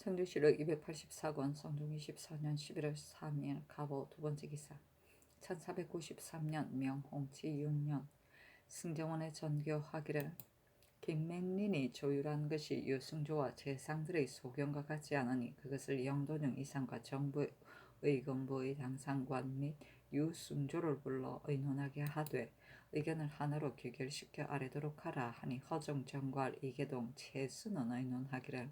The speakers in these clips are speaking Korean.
평균시력 284권 성종 24년 11월 3일 갑오 두 번째 기사 1493년 명홍치 6년 승정원의 전교하기를 김맹린이 조율한 것이 유승조와 재상들의 소견과 같지 않으니 그것을 영돈영 이상과 정부 의금부의 당상관 및 유승조를 불러 의논하게 하되 의견을 하나로 규결시켜 아래도록 하라 하니 허정 정괄 이계동 최순은 의논하기를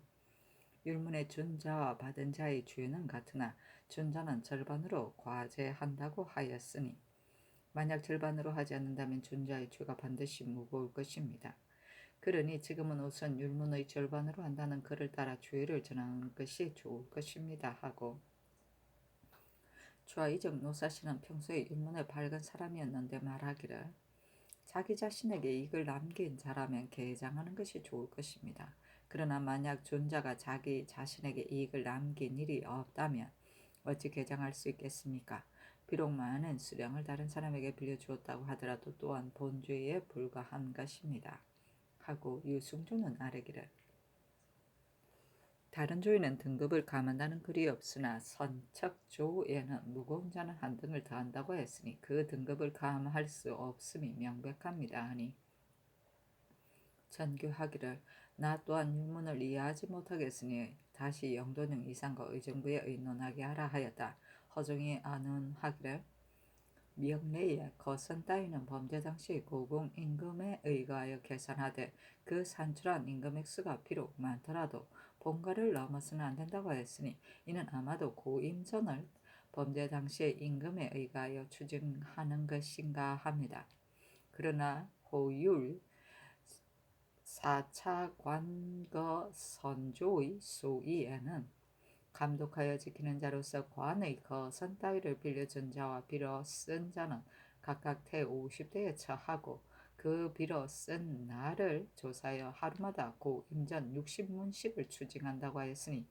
율문의 준자와 받은 자의 주유는 같으나 준자는 절반으로 과제한다고 하였으니 만약 절반으로 하지 않는다면 준자의 주가 반드시 무거울 것입니다. 그러니 지금은 우선 율문의 절반으로 한다는 글을 따라 주의를 전하는 것이 좋을 것입니다 하고 주하이적 노사시는 평소에 율문의 밝은 사람이었는데 말하기를 자기 자신에게 이익을 남긴 자라면 개장하는 것이 좋을 것입니다. 그러나 만약 존자가 자기 자신에게 이익을 남긴 일이 없다면 어찌 개장할 수 있겠습니까? 비록 많은 수량을 다른 사람에게 빌려주었다고 하더라도 또한 본주의에 불과한 것입니다. 하고 유승조는 아뢰기를 다른 조에는 등급을 감한다는 글이 없으나 선척조에는 무거운 자는 한 등을 더한다고 했으니 그 등급을 감할 수 없음이 명백합니다 하니 전교하기를 나 또한 율문을 이해하지 못하겠으니 다시 영돈영 이상과 의정부에 의논하게 하라 하였다. 허정이 안언하기를 명례에 거선 따위는 범죄 당시 고공 임금에 의거하여 계산하되 그 산출한 임금 액수가 비록 많더라도 본가를 넘어서는 안 된다고 했으니 이는 아마도 고임전을 범죄 당시의 임금에 의거하여 추징하는 것인가 합니다. 그러나 호율 4차 관거 선조의 소위에는 감독하여 지키는 자로서 관의 거선 따위를 빌려준 자와 빌어 쓴 자는 각각 태 50대에 처하고 그 빌어 쓴 날을 조사하여 하루마다 고 임전 60문씩을 추징한다고 하였으니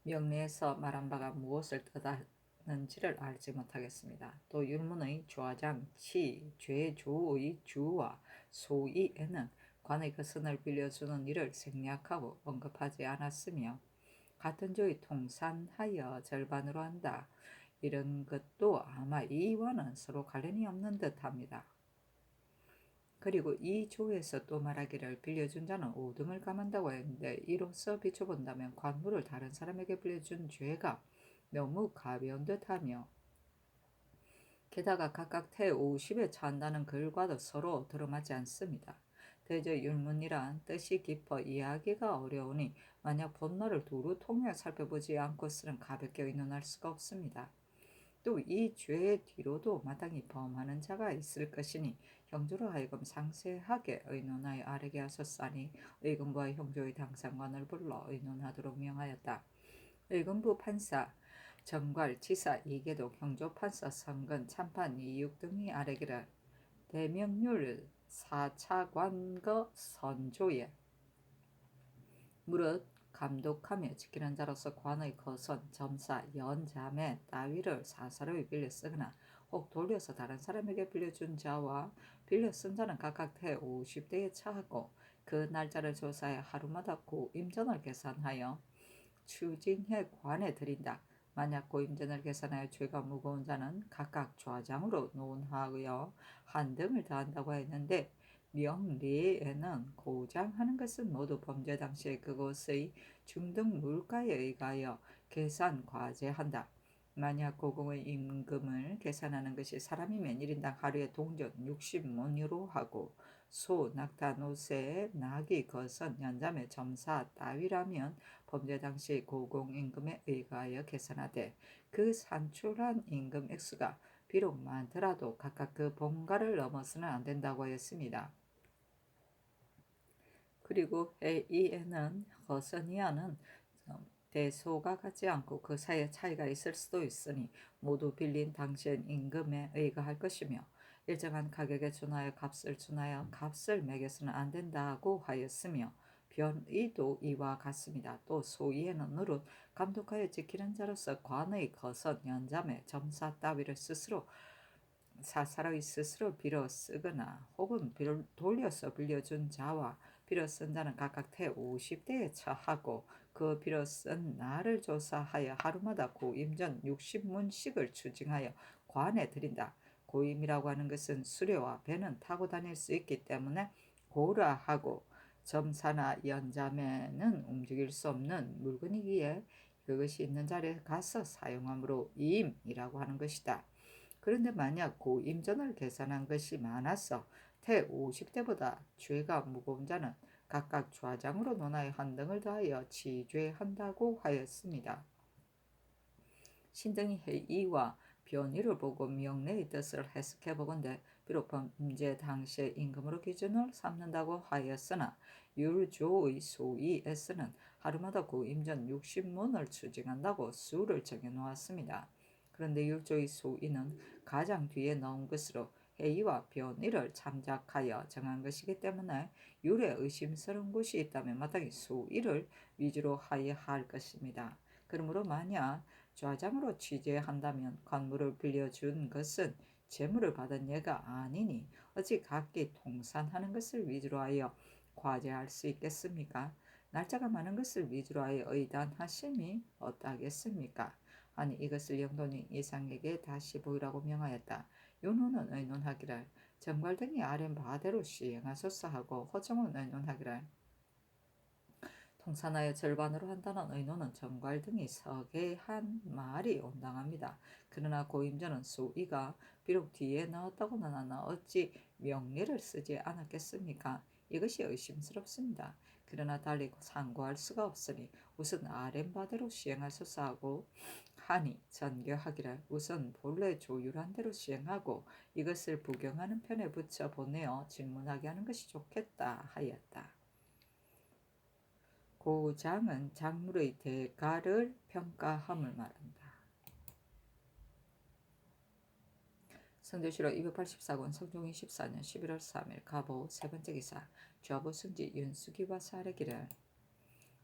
명례에서 말한 바가 무엇을 뜻하는지를 알지 못하겠습니다. 또 율문의 좌장, 치, 죄조의 주와 소이에는 관의 거선을 빌려주는 일을 생략하고 언급하지 않았으며 같은 조의 통산하여 절반으로 한다. 이런 것도 아마 이와는 서로 관련이 없는 듯합니다. 그리고 이 조에서 또 말하기를 빌려준 자는 5등을 감한다고 했는데 이로써 비춰본다면 관물을 다른 사람에게 빌려준 죄가 너무 가벼운 듯하며 게다가 각각 태 50에 처한다는 글과도 서로 들어맞지 않습니다. 대저 율문이란 뜻이 깊어 이해하기가 어려우니 만약 본문을 두루 통해 살펴보지 않고서는 가볍게 의논할 수가 없습니다. 또 이 죄의 뒤로도 마땅히 범하는 자가 있을 것이니 형조로 하여금 상세하게 의논하여 아뢰게 하셨사니 의금부와 형조의 당상관을 불러 의논하도록 명하였다. 의금부 판사 정괄 지사 이계독 형조 판사 성근 참판 이육 등이 아뢰기를 대명률 4차 관거 선조에 무릇 감독하며 지키는 자로서 관의 거선, 점사, 연자매 따위를 사사로이 빌려 쓰거나 혹 돌려서 다른 사람에게 빌려준 자와 빌려 쓴 자는 각각 태 50대에 처하고 그 날짜를 조사해 하루마다 고임전을 계산하여 추징해 관에 드린다. 만약 고임전을 계산하여 죄가 무거운 자는 각각 좌장으로 논하여 한 등을 더한다고 했는데 명리에는 고장하는 것은 모두 범죄 당시에 그것의 중등 물가에 의하여 계산 과제한다. 만약 고공의 임금을 계산하는 것이 사람이면 1인당 하루에 동전 60문으로 하고 소, 낙타, 노새, 나귀, 거선, 연자매, 점사 따위라면 범죄 당시 고공임금에 의하여 계산하되 그 산출한 임금 액수가 비록 많더라도 각각 그 본가를 넘어서는 안 된다고 하였습니다. 그리고 회의에는 거선이하는 대소가 같지 않고 그 사이에 차이가 있을 수도 있으니 모두 빌린 당시엔 임금에 의거할 것이며 일정한 가격에 준하여 값을 매겨서는 안 된다고 하였으며 변의도 이와 같습니다. 또 소위에는 노릇 감독하여 지키는 자로서 관의 거선, 연자매, 점사 따위를 사사로이 스스로 빌어 쓰거나 혹은 돌려서 빌려준 자와 비로 쓴 자는 각각 태 50대에 처하고 그 비로 쓴 날을 조사하여 하루마다 고임전 60문씩을 추징하여 관에 드린다. 고임이라고 하는 것은 수레와 배는 타고 다닐 수 있기 때문에 고라하고 점사나 연자매는 움직일 수 없는 물건이기에 그것이 있는 자리에 가서 사용함으로 임이라고 하는 것이다. 그런데 만약 고임전을 계산한 것이 많아서 태 50대보다 죄가 무거운 자는 각각 좌장으로 논하여 한 등을 더하여 치죄한다고 하였습니다. 신등이 해이와 변의를 보고 명례의 뜻을 해석해 보건대 비록 범죄 당시의 임금으로 기준을 삼는다고 하였으나 율조의 소위에서는 하루마다 고임전 60문을 추징한다고 수를 정해 놓았습니다. 그런데 율조의 소위는 가장 뒤에 넣은 것으로 해이와 변의를 참작하여 정한 것이기 때문에 율에 의심스러운 곳이 있다면 마땅히 소위를 위주로 하여야 할 것입니다. 그러므로 만약 좌장으로 취재한다면 관물을 빌려준 것은 재물을 받은 예가 아니니 어찌 각기 통산하는 것을 위주로 하여 과제할 수 있겠습니까? 날짜가 많은 것을 위주로 하여 의단하심이 어떠하겠습니까? 아니 이것을 영돈이 이상에게 다시 보이라고 명하였다. 윤호는 의논하기를 정괄 등이 아랜 바대로 시행하소서 하고 허정은 의논하기를 통산하여 절반으로 한다는 의논은 정괄 등이 서게한 말이 온당합니다. 그러나 고임전은 소이가 비록 뒤에 나왔다고는 하나 어찌 명예를 쓰지 않았겠습니까? 이것이 의심스럽습니다. 그러나 달리 상고할 수가 없으니 우선 아랫바대로 시행하소서 하고 하니 전교하기를 우선 본래 조율한 대로 시행하고 이것을 부경하는 편에 붙여 보내어 질문하게 하는 것이 좋겠다 하였다. 고장은 작물의 대가를 평가함을 말한다. 선조실록 284권 성종이 14년 11월 3일 가보 세 번째 기사 좌보 승지 윤수기와 사례기를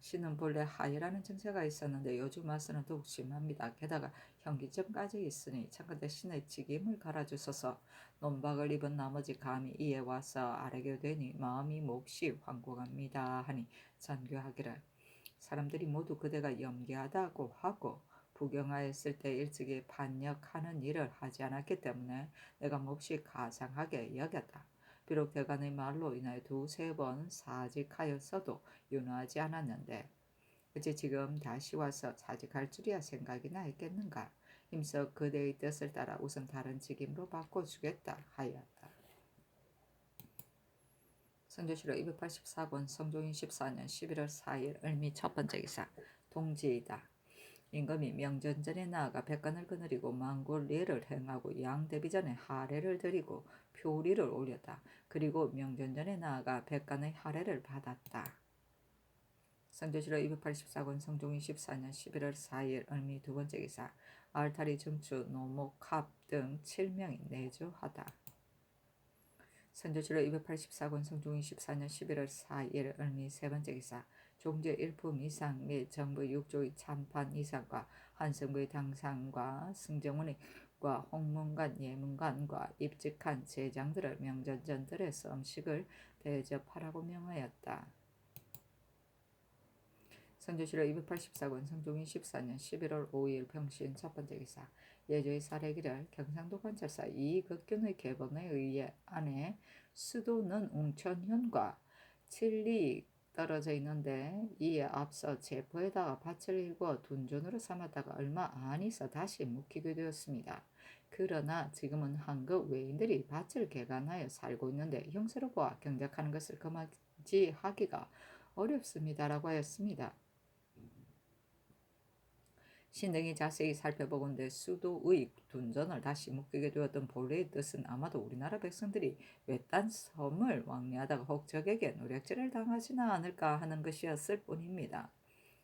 신은 본래 하이라는 증세가 있었는데 요즘 와서는 더욱 심합니다. 게다가 현기증까지 있으니 창건대 신의 직임을 갈아주소서. 논박을 입은 나머지 감히 이에 와서 아뢰게 되니 마음이 몹시 황공합니다 하니 전교하기를 사람들이 모두 그대가 염기하다고 하고 부경하였을 때 일찍이 반역하는 일을 하지 않았기 때문에 내가 몹시 가상하게 여겼다. 비록 대간의 말로 인하여 두세 번 사직하였어도 윤호하지 않았는데 어째 지금 다시 와서 사직할 줄이야 생각이나 했겠는가. 힘써 그대의 뜻을 따라 우선 다른 직임으로 바꿔주겠다 하였다. 선조실록 284권 성종인 14년 11월 4일 을미 첫 번째 기사 동지이다. 임금이 명전전에 나아가 백관을 거느리고 망골례를 행하고 양대비전에 하례를 드리고 표리를 올렸다. 그리고 명전전에 나아가 백관의 하례를 받았다. 선조실록 284권 성종인 14년 11월 4일 을미 두 번째 기사 알타리 정추 노목합 등 7명이 내주하다. 선조실록 284권 성종인 14년 11월 4일 을미 세 번째 기사 종제 일품 이상 및 정부 6조의 참판 이상과 한성부의 당상과 승정원과 홍문관 예문관과 입직한 제장들을 명전전들에서 음식을 대접하라고 명하였다. 선조실록 284권 성종인 14년 11월 5일 병신 첫 번째 기사 예조의 사례기를 경상도 관찰사 이극균의 계본에 의해 안에 수도는 웅천현과 7리 떨어져 있는데 이에 앞서 제포에다가 밭을 일궈 둔존으로 삼았다가 얼마 안 있어 다시 묵히게 되었습니다. 그러나 지금은 한국 외인들이 밭을 개간하여 살고 있는데 형세로 보아 경작하는 것을 금지하기가 어렵습니다라고 하였습니다. 신등이 자세히 살펴보건대 수도의 둔전을 다시 묵히게 되었던 본래의 뜻은 아마도 우리나라 백성들이 외딴 섬을 왕래하다가 혹 적에게 노략질을 당하지는 않을까 하는 것이었을 뿐입니다.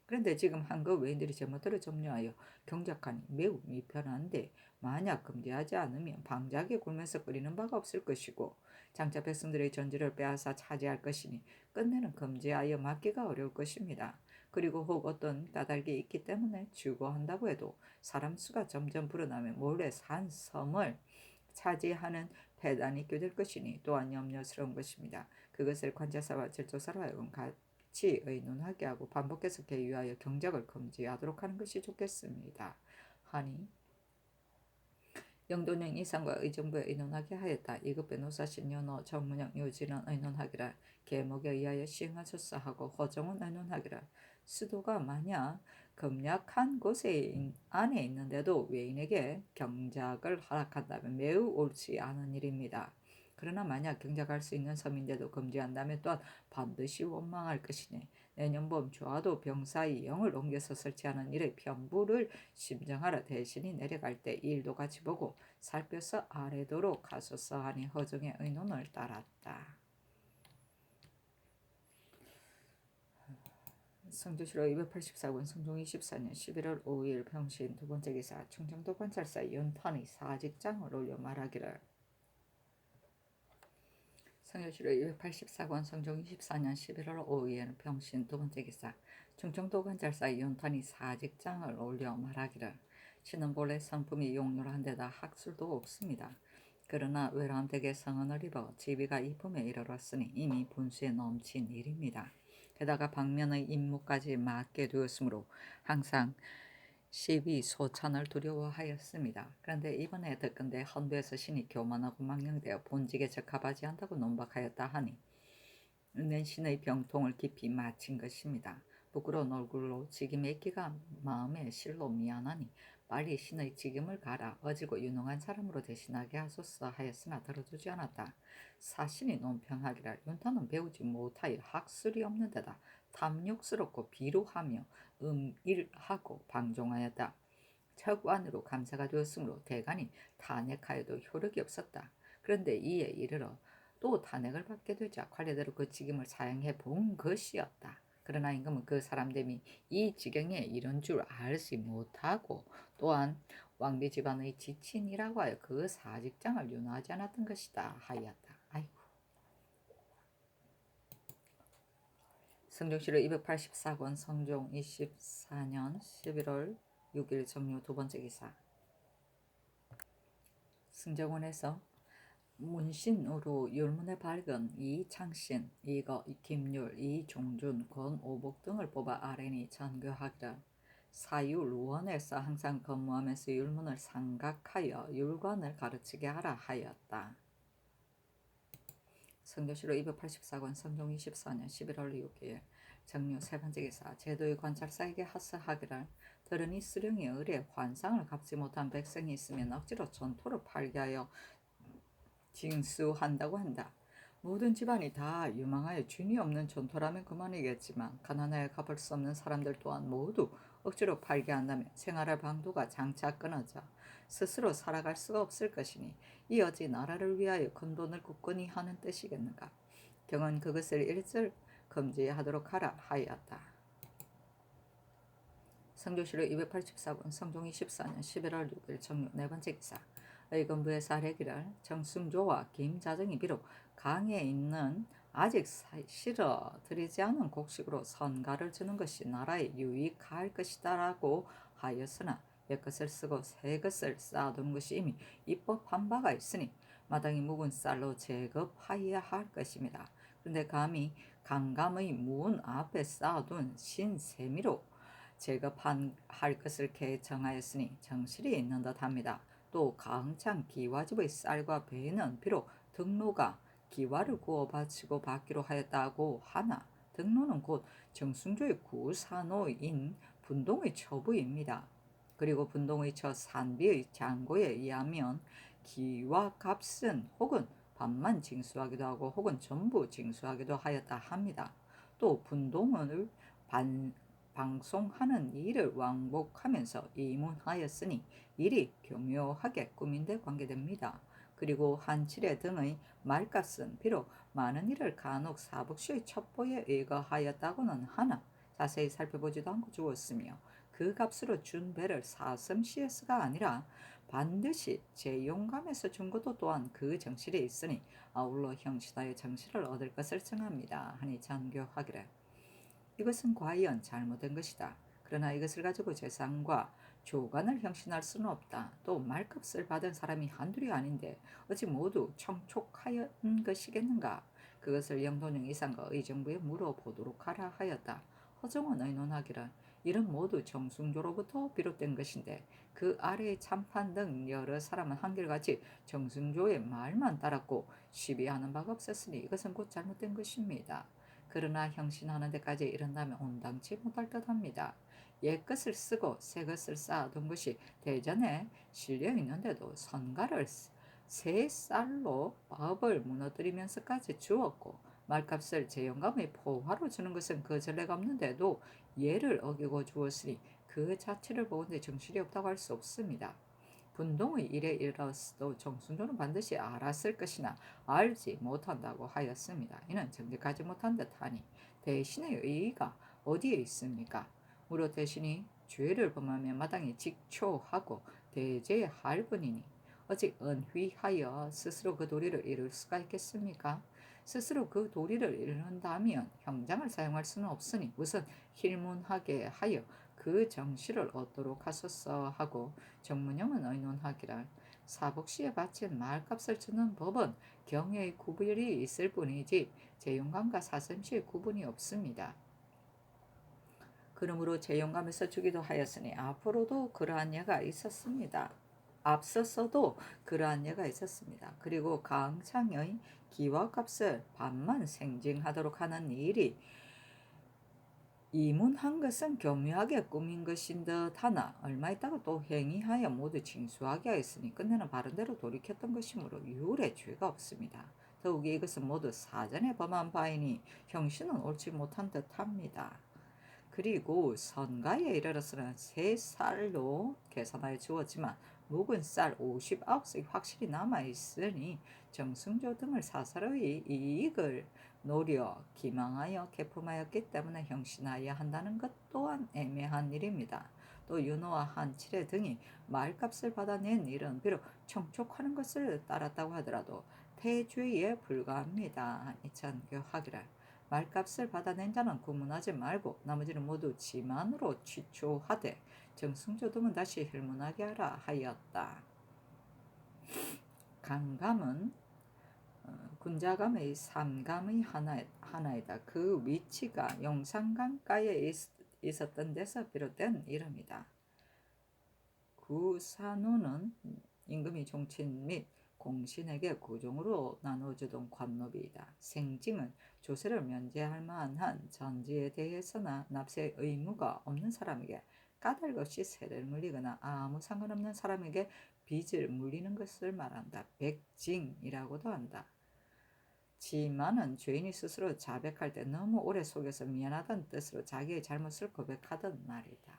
그런데 지금 한국 외인들이 제멋대로 점유하여 경작하니 매우 미편한데 만약 금지하지 않으면 방작에 굴면서 끓이는 바가 없을 것이고 장차 백성들의 전지를 빼앗아 차지할 것이니 끝내는 금지하여 막기가 어려울 것입니다. 그리고 혹 어떤 까닭이 있기 때문에 주거한다고 해도 사람 수가 점점 불어나면 몰래 산 섬을 차지하는 폐단이 껴들 것이니 또한 염려스러운 것입니다. 그것을 관제사와 질조사로 하여금 같이 의논하게 하고 반복해서 개유하여 경작을 금지하도록 하는 것이 좋겠습니다. 하니 영돈령 이상과 의정부에 의논하게 하였다. 이급 변호사 신연호 정문영 유진은 의논하기를 계목에 의하여 시행하셨사 하고 허정은 의논하기를 수도가 만약 검약한 곳에 안에 있는데도 외인에게 경작을 허락한다면 매우 옳지 않은 일입니다. 그러나 만약 경작할 수 있는 섬인데도 금지한다면 또한 반드시 원망할 것이니 내년 봄 조화도 병사의 영을 옮겨서 설치하는 일의 편부를 심정하러 대신이 내려갈 때 일도 같이 보고 살펴서 아래도록 가소서 하니 허정의 의논을 따랐다. 성조실록 284권 성종 24년 11월 5일 병신 두 번째 기사 충청도 관찰사 연탄의 사직장을 올려 말하기를 성조실록 284권 성종 24년 11월 5일 병신 두 번째 기사 충청도 관찰사 연탄의 사직장을 올려 말하기를 신은 본래 성품이 용렬한 데다 학술도 없습니다. 그러나 외람되게 성언을 입어 지위가 이품에 이르렀으니 이미 분수에 넘친 일입니다. 게다가 방면의 임무까지 맡게 되었으므로 항상 시비 소찬을 두려워하였습니다. 그런데 이번에 듣건대 헌부에서 신이 교만하고 망령되어 본직에 적합하지 않다고 논박하였다 하니 는 신의 병통을 깊이 마친 것입니다. 부끄러운 얼굴로 직임의 끼가 마음에 실로 미안하니 빨리 신의 직임을 가라 어지고 유능한 사람으로 대신하게 하소서 하였으나 들어주지 않았다. 사신이 논평하기를 윤탄은 배우지 못하여 학술이 없는 데다 탐욕스럽고 비루하며 음일하고 방종하였다. 척관으로 감사가 되었으므로 대간이 탄핵하여도 효력이 없었다. 그런데 이에 이르러 또 탄핵을 받게 되자 관례대로 그 직임을 사용해 본 것이었다. 그러나 임금은 그 사람됨이 이 지경에 이런 줄 알지 못하고 또한 왕비 집안의 지친이라고 하여 그 사직장을 윤호하지 않았던 것이다 하였다. 아이고. 성종실록 284권 성종 24년 11월 6일 정유 두 번째 기사 승정원에서 문신으로 율문에 밝은 이창신, 김율, 이종준, 권오복 등을 뽑아 아뢰니 전교하기를 사율원에서 항상 근무하면서 율문을 삼각하여 율관을 가르치게 하라 하였다. 성교실록 284권 성종 24년 11월 6일 정유 세 번째 기사 제도의 관찰사에게 하사하기를 들으니 수령이 의뢰 환상을 갚지 못한 백성이 있으면 억지로 전토를 팔게 하여 징수한다고 한다. 모든 집안이 다 유망하여 준이 없는 전토라면 그만이겠지만 가난하여 갚을 수 없는 사람들 또한 모두 억지로 팔게 한다면 생활할 방도가 장차 끊어져 스스로 살아갈 수가 없을 것이니 이 어찌 나라를 위하여 큰돈을 굳건히 하는 뜻이겠는가. 경은 그것을 일절 금지하도록 하라 하였다. 성조실록 284권 성종 24년 11월 6일 정유 네 번째 기사 의금부의 사례기를 정승조와 김자정이 비록 강에 있는 아직 실어 들이지 않은 곡식으로 선가를 주는 것이 나라에 유익할 것이다라고 하였으나 옛것을 쓰고 새것을 쌓아두는 것이 이미 입법한 바가 있으니 마땅히 묵은 쌀로 제급하여야 할 것입니다. 그런데 감히 강감의 문 앞에 쌓아둔 신세미로 제급할 것을 개정하였으니 정실이 있는 듯합니다. 또 가흥창 기와집의 쌀과 배는 비록 등로가 기와를 구워 바치고 받기로 하였다고 하나 등로는 곧 정승조의 구산호인 분동의 처부입니다. 그리고 분동의 처 산비의 장고에 의하면 기와 값은 혹은 반만 징수하기도 하고 혹은 전부 징수하기도 하였다 합니다. 또 분동을 방송하는 일을 왕복하면서 이문하였으니 일이 교묘하게 꾸민데 관계됩니다. 그리고 한칠의 등의 말값은 비록 많은 일을 간혹 사복시의 첩보에 의거하였다고는 하나 자세히 살펴보지도 않고 주었으며 그 값으로 준 배를 사슴시에서가 아니라 반드시 제용감에서 준 것도 또한 그 정실에 있으니 아울러 형신하여 정실을 얻을 것을 정합니다. 하니 전교하기를 이것은 과연 잘못된 것이다. 그러나 이것을 가지고 재산과 조간을 형신할 수는 없다. 또 말값을 받은 사람이 한둘이 아닌데 어찌 모두 청촉하였는 것이겠는가. 그것을 영돈령 이상과 의정부에 물어보도록 하라 하였다. 허정원 의논하기를 이는 모두 정승조로부터 비롯된 것인데 그 아래의 참판 등 여러 사람은 한결같이 정승조의 말만 따랐고 시비하는 바가 없었으니 이것은 곧 잘못된 것입니다. 그러나 형신하는 데까지 이른다면 온당치 못할 듯합니다. 옛 것을 쓰고 새 것을 쌓아둔 것이 대전에 실려 있는데도 선가를 새 쌀로 밥을 무너뜨리면서까지 주었고 말값을 제영감의 포화로 주는 것은 그 전례가 없는데도 예를 어기고 주었으니 그 자체를 보건대 정실이 없다고 할 수 없습니다. 분동의 일에 이르렀어도 정순조는 반드시 알았을 것이나 알지 못한다고 하였습니다. 이는 정직하지 못한 듯하니 대신의 의의가 어디에 있습니까? 무릇 대신이 죄를 범하면 마땅히 직초하고 대제할 뿐이니 어찌 은휘하여 스스로 그 도리를 이룰 수가 있겠습니까? 스스로 그 도리를 이룬다면 형장을 사용할 수는 없으니 우선 힐문하게 하여 그 정실을 얻도록 하소서 하고 정문영은 의논하기를 사복시에 바친 말값을 주는 법은 경의 구별이 있을 뿐이지 재용감과 사sem시의 구분이 없습니다. 그러므로 재용감에서 주기도 하였으니 앞으로도 그러한 예가 있었습니다. 앞서서도 그러한 예가 있었습니다. 그리고 강창의 기와값을 반만 생징하도록 하는 일이 이문한 것은 교묘하게 꾸민 것인 듯 하나 얼마 있다가 또 행위하여 모두 징수하게 하였으니 끝내는 바른대로 돌이켰던 것이므로 유울의 죄가 없습니다. 더욱이 이것은 모두 사전에 범한 바이니 형신은 옳지 못한 듯합니다. 그리고 선가에 이르러서는 새 쌀로 계산하여 주었지만 묵은 쌀 59씩 확실히 남아있으니 정승조 등을 사사로이 이익을 노려 기망하여 개품하였기 때문에 형신하여야 한다는 것 또한 애매한 일입니다. 또 윤호와 한칠의 등이 말값을 받아낸 일은 비록 청촉하는 것을 따랐다고 하더라도 태죄에 불과합니다. 이천교하기를 말값을 받아낸 자는 구문하지 말고 나머지는 모두 지만으로 취초하되 정승조 등은 다시 힐문하게 하라 하였다. 강감은 군자감의 삼감의 하나이다. 그 위치가 용산강가에 있었던 데서 비롯된 이름이다. 구산우는 임금이 종친 및 공신에게 구종으로 나눠주던 관노비이다. 생징은 조세를 면제할 만한 전지에 대해서나 납세 의무가 없는 사람에게 까닭 없이 세를 물리거나 아무 상관없는 사람에게 빚을 물리는 것을 말한다. 백징이라고도 한다. 지만은 죄인이 스스로 자백할 때 너무 오래 속여서 미안하다는 뜻으로 자기의 잘못을 고백하던 말이다.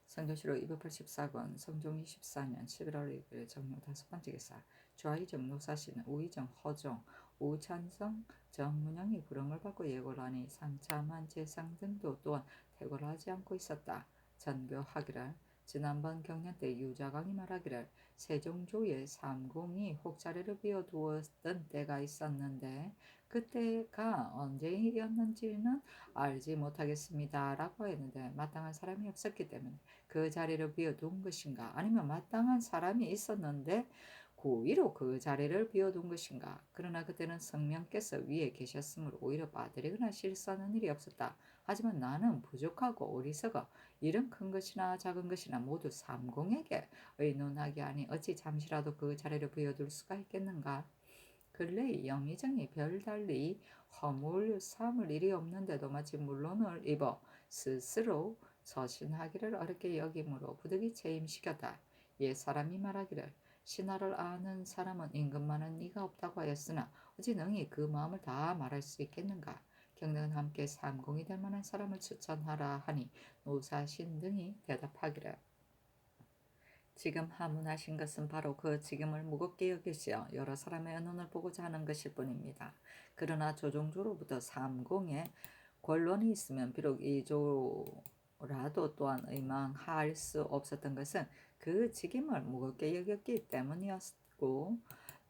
성조시로 284권 성종 24년 11월 2일 정묘 5번째 기사 좌이정 노사시는 우이정 허종 우찬성 정문영이 부름을 받고 예고를 하니 상참한 재상 등도 또한 퇴고를 하지 않고 있었다. 전교하기를 지난번 경년 때 유자강이 말하기를 세종조의 삼공이 혹자리를 비워두었던 때가 있었는데 그때가 언제였는지는 알지 못하겠습니다. 라고 했는데 마땅한 사람이 없었기 때문에 그 자리를 비워둔 것인가 아니면 마땅한 사람이 있었는데 고의로 그 자리를 비워둔 것인가. 그러나 그때는 성명께서 위에 계셨으므로 오히려 빠뜨리거나 실수하는 일이 없었다. 하지만 나는 부족하고 어리석어 일은 큰 것이나 작은 것이나 모두 삼공에게 의논하게 하니 어찌 잠시라도 그 자리를 비워둘 수가 있겠는가. 근래 영의정이 별달리 허물 삼을 일이 없는데도 마치 물론을 입어 스스로 서신하기를 어렵게 여김으로 부득이 체임시켰다. 옛 사람이 말하기를 신하를 아는 사람은 임금만은 이가 없다고 하였으나 어찌 능히 그 마음을 다 말할 수 있겠는가. 경등은 함께 삼공이 될 만한 사람을 추천하라 하니 노사신 등이 대답하기를 지금 하문하신 것은 바로 그 직임을 무겁게 여기시어 여러 사람의 언론을 보고자 하는 것일 뿐입니다. 그러나 조종조로부터 삼공에 권론이 있으면 비록 이조라도 또한 의망할 수 없었던 것은 그 직임을 무겁게 여겼기 때문이었고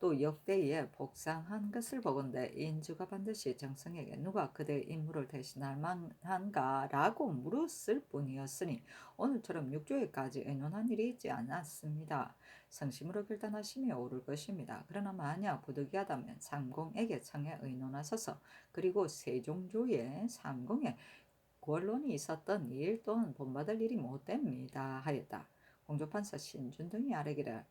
또 역대에 복상한 것을 보건대 인주가 반드시 정성에게 누가 그대의 임무를 대신할 만한가라고 물었을 뿐이었으니 오늘처럼 6조에까지 의논한 일이 있지 않았습니다. 성심으로 결단하심이 옳을 것입니다. 그러나 만약 부득이하다면 삼공에게 청해 의논하소서. 그리고 세종조의 삼공에 권론이 있었던 일 또한 본받을 일이 못됩니다 하였다. 공조판사 신준 등이 아뢰기를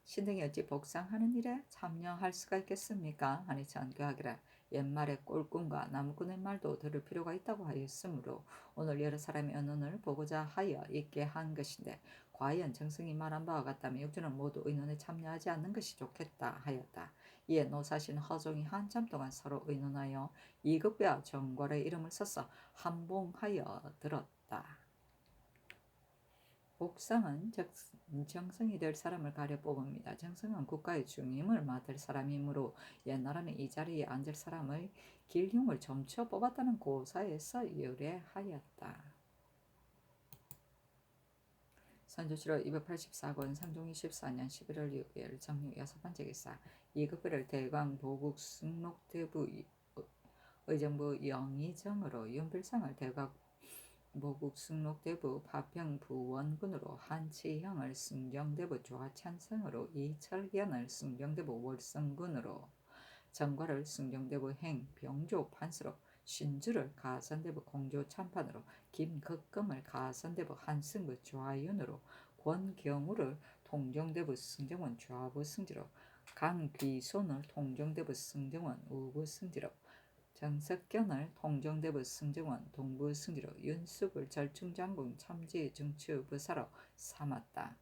신등이 어찌 복상하는 일에 참여할 수가 있겠습니까? 하니 전교하기를 옛말의 꼴꾼과 나무꾼의 말도 들을 필요가 있다고 하였으므로 오늘 여러 사람의 의논을 보고자 하여 있게 한 것인데 과연 정승이 말한 바와 같다면 육주는 모두 의논에 참여하지 않는 것이 좋겠다 하였다. 이에 노사신 허종이 한참 동안 서로 의논하여 이급배와 정궐의 이름을 써서 한봉하여 들었다. 복상은 정성이 될 사람을 가려 뽑습니다. 정성은 국가의 중임을 맡을 사람이므로 옛날에는 이 자리에 앉을 사람의 길흉을 점쳐 뽑았다는 고사에서 유래하였다. 선조실록 284권 상종 24년 11월 6일 정육 6번째 기사 이급배를 대광 보국 승록대부 의정부 영의정으로 윤필상을 대광 모국 승록대부 파평부원군으로 한치형을 승정대부 좌찬성으로 이철견을 승정대부 월성군으로 정과를 승정대부 행병조 판서로 신주를 가산대부 공조참판으로 김극금을 가산대부 한승부 좌윤으로 권경우를 통정대부 승정원 좌부승지로 강귀손을 통정대부 승정원 우부승지로 정석견을 통정대부 승정원 동부승지로 윤숙을 절충장군 참지정추부사로 삼았다.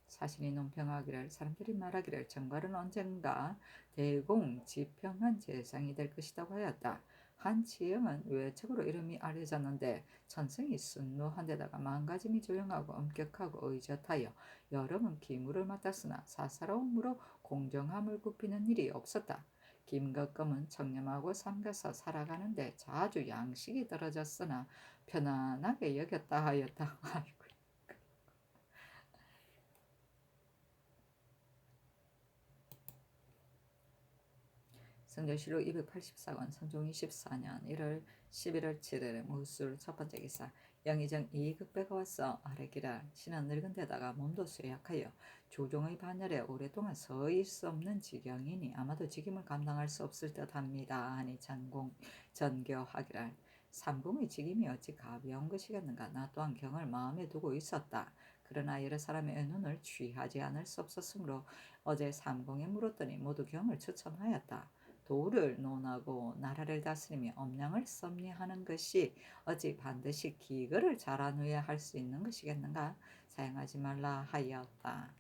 사신이 논평하기를 사람들이 말하기를 정갈은 언젠가 대공지평한 재상이 될 것이라고 하였다. 한치영은 외척으로 이름이 알려졌는데 천성이 순노한 데다가 마음가짐이 조용하고 엄격하고 의젓하여 여름은 기무를 맡았으나 사사로움으로 공정함을 굽히는 일이 없었다. 김덕금은 청렴하고 삼가서 살아가는데 자주 양식이 떨어졌으나 편안하게 여겼다 하였다. 아이고. 성조실록 284권 성종 24년 1월 11월 7일 무술 첫번째 기사 영의정 이극배가 와서 아뢰기를 신은 늙은 데다가 몸도 쇠약하여 조종의 반열에 오랫동안 서 있을 수 없는 지경이니 아마도 직임을 감당할 수 없을 듯합니다 하니 전교하기를 삼공의 직임이 어찌 가벼운 것이겠는가. 나 또한 경을 마음에 두고 있었다. 그러나 여러 사람의 의논을 취하지 않을 수 없었으므로 어제 삼공에 물었더니 모두 경을 추천하였다. 도를 논하고 나라를 다스리며 엄량을 섭리하는 것이 어찌 반드시 기거를 잘한 후에 할 수 있는 것이겠는가. 사용하지 말라 하였다.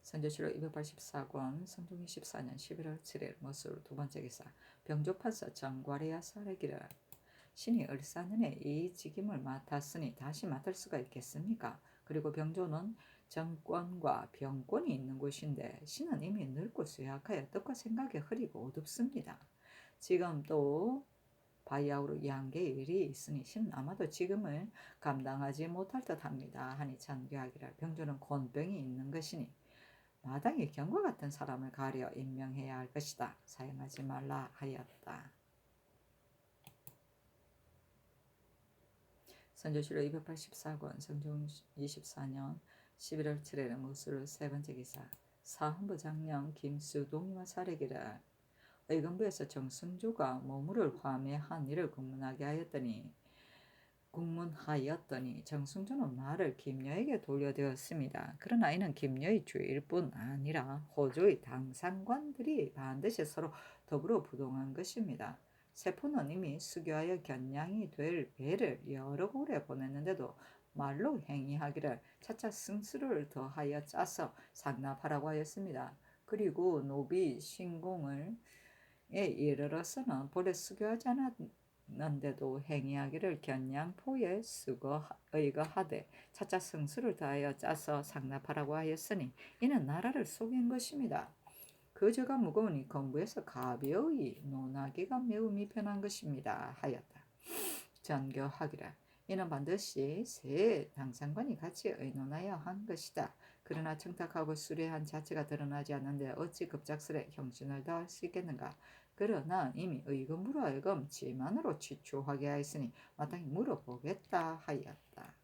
선조실록 284권 성종 24년 11월 7일 모술 두번째 기사 병조판서 정과리야 사례기를 신이 을사년에 이 직임을 맡았으니 다시 맡을 수가 있겠습니까? 그리고 병조는 정권과 병권이 있는 곳인데 신은 이미 늙고 쇠약하여 뜻과 생각이 흐리고 어둡습니다. 지금 또 바야흐로 양계의 일이 있으니 신은 아마도 지금을 감당하지 못할 듯합니다 하니 전교하기를 병조는 곤병이 있는 것이니 마땅히 경과 같은 사람을 가려 임명해야 할 것이다. 사용하지 말라 하였다. 선조실록 284권 성종 24년 11월 7일 무술 세번째 기사 사헌부 장령 김수동이와 사례기를 의금부에서 정승조가 모물을 화매한 일을 국문하였더니 정승조는 말을 김여에게 돌려되었습니다. 그러나 이는 김여의 주일 뿐 아니라 호조의 당상관들이 반드시 서로 더불어 부동한 것입니다. 세포는 이미 수교하여 견량이 될 배를 여러 고래 보냈는데도 말로 행위하기를 차차 승수를 더하여 짜서 상납하라고 하였습니다. 그리고 노비 신공을 이르러서는 본래 수교하지 않았는데도 행위하기를 견량포에 의거하되 차차 승수를 더하여 짜서 상납하라고 하였으니 이는 나라를 속인 것입니다. 거저가 무거우니 건부에서 가벼이 논하기가 매우 미편한 것입니다 하였다. 전교하기를 이는 반드시 세 당상관이 같이 의논하여 한 것이다. 그러나 청탁하고 수려한 자체가 드러나지 않는데 어찌 급작스레 형신을 더할 수 있겠는가. 그러나 이미 의금으로 하여금 지만으로 취초하게 하였으니 마땅히 물어보겠다 하였다.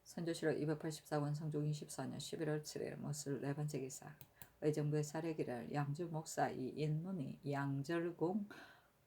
선조실록 284권 성종 24년 11월 7일 모술 네 번째 기사. 의정부의 사례기를 양주 목사 이인문이 양절공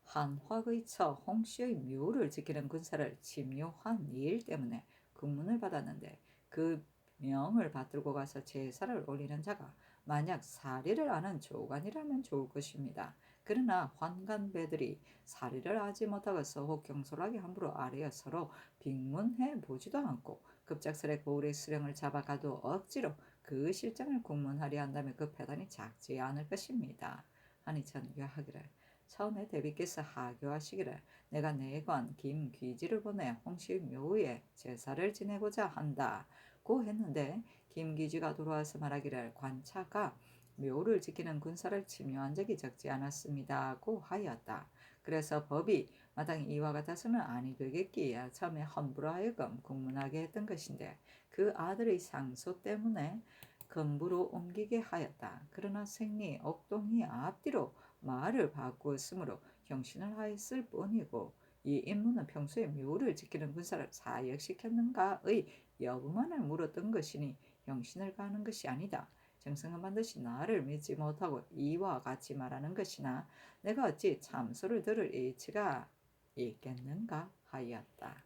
한화의 처 홍씨의 묘를 지키는 군사를 침요한 일 때문에 국문을 받았는데 그 명을 받들고 가서 제사를 올리는 자가 만약 사리를 아는 조간이라면 좋을 것입니다. 그러나 환관배들이 사리를 하지 못하고서 혹 경솔하게 함부로 아래에 서로 빅문해 보지도 않고 급작스레 고을의 수령을 잡아가도 억지로 그 실정을 국문하려 한다면 그 배단이 작지 않을 것입니다. 하니 전가 하기를 처음에 대비께서 하교하시기를 내가 내관 김귀지를 보내 홍씨 묘에 제사를 지내고자 한다고 했는데 김귀지가 돌아와서 말하기를 관차가 묘를 지키는 군사를 침뇨한 적이 적지 않았습니다고 하였다. 그래서 법이 마땅히 이와 같아서는 아니 되겠기에 처음에 헌부로 하여금 국문하게 했던 것인데 그 아들의 상소 때문에 건부로 옮기게 하였다. 그러나 생리 옥동이 앞뒤로 말을 바꾸었으므로 형신을 하였을 뿐이고 이 인문은 평소에 묘를 지키는 군사를 사역시켰는가의 여부만을 물었던 것이니 형신을 가하는 것이 아니다. 정승은 반드시 나를 믿지 못하고 이와 같이 말하는 것이나 내가 어찌 참소를 들을 이치가 있겠는가 하였다.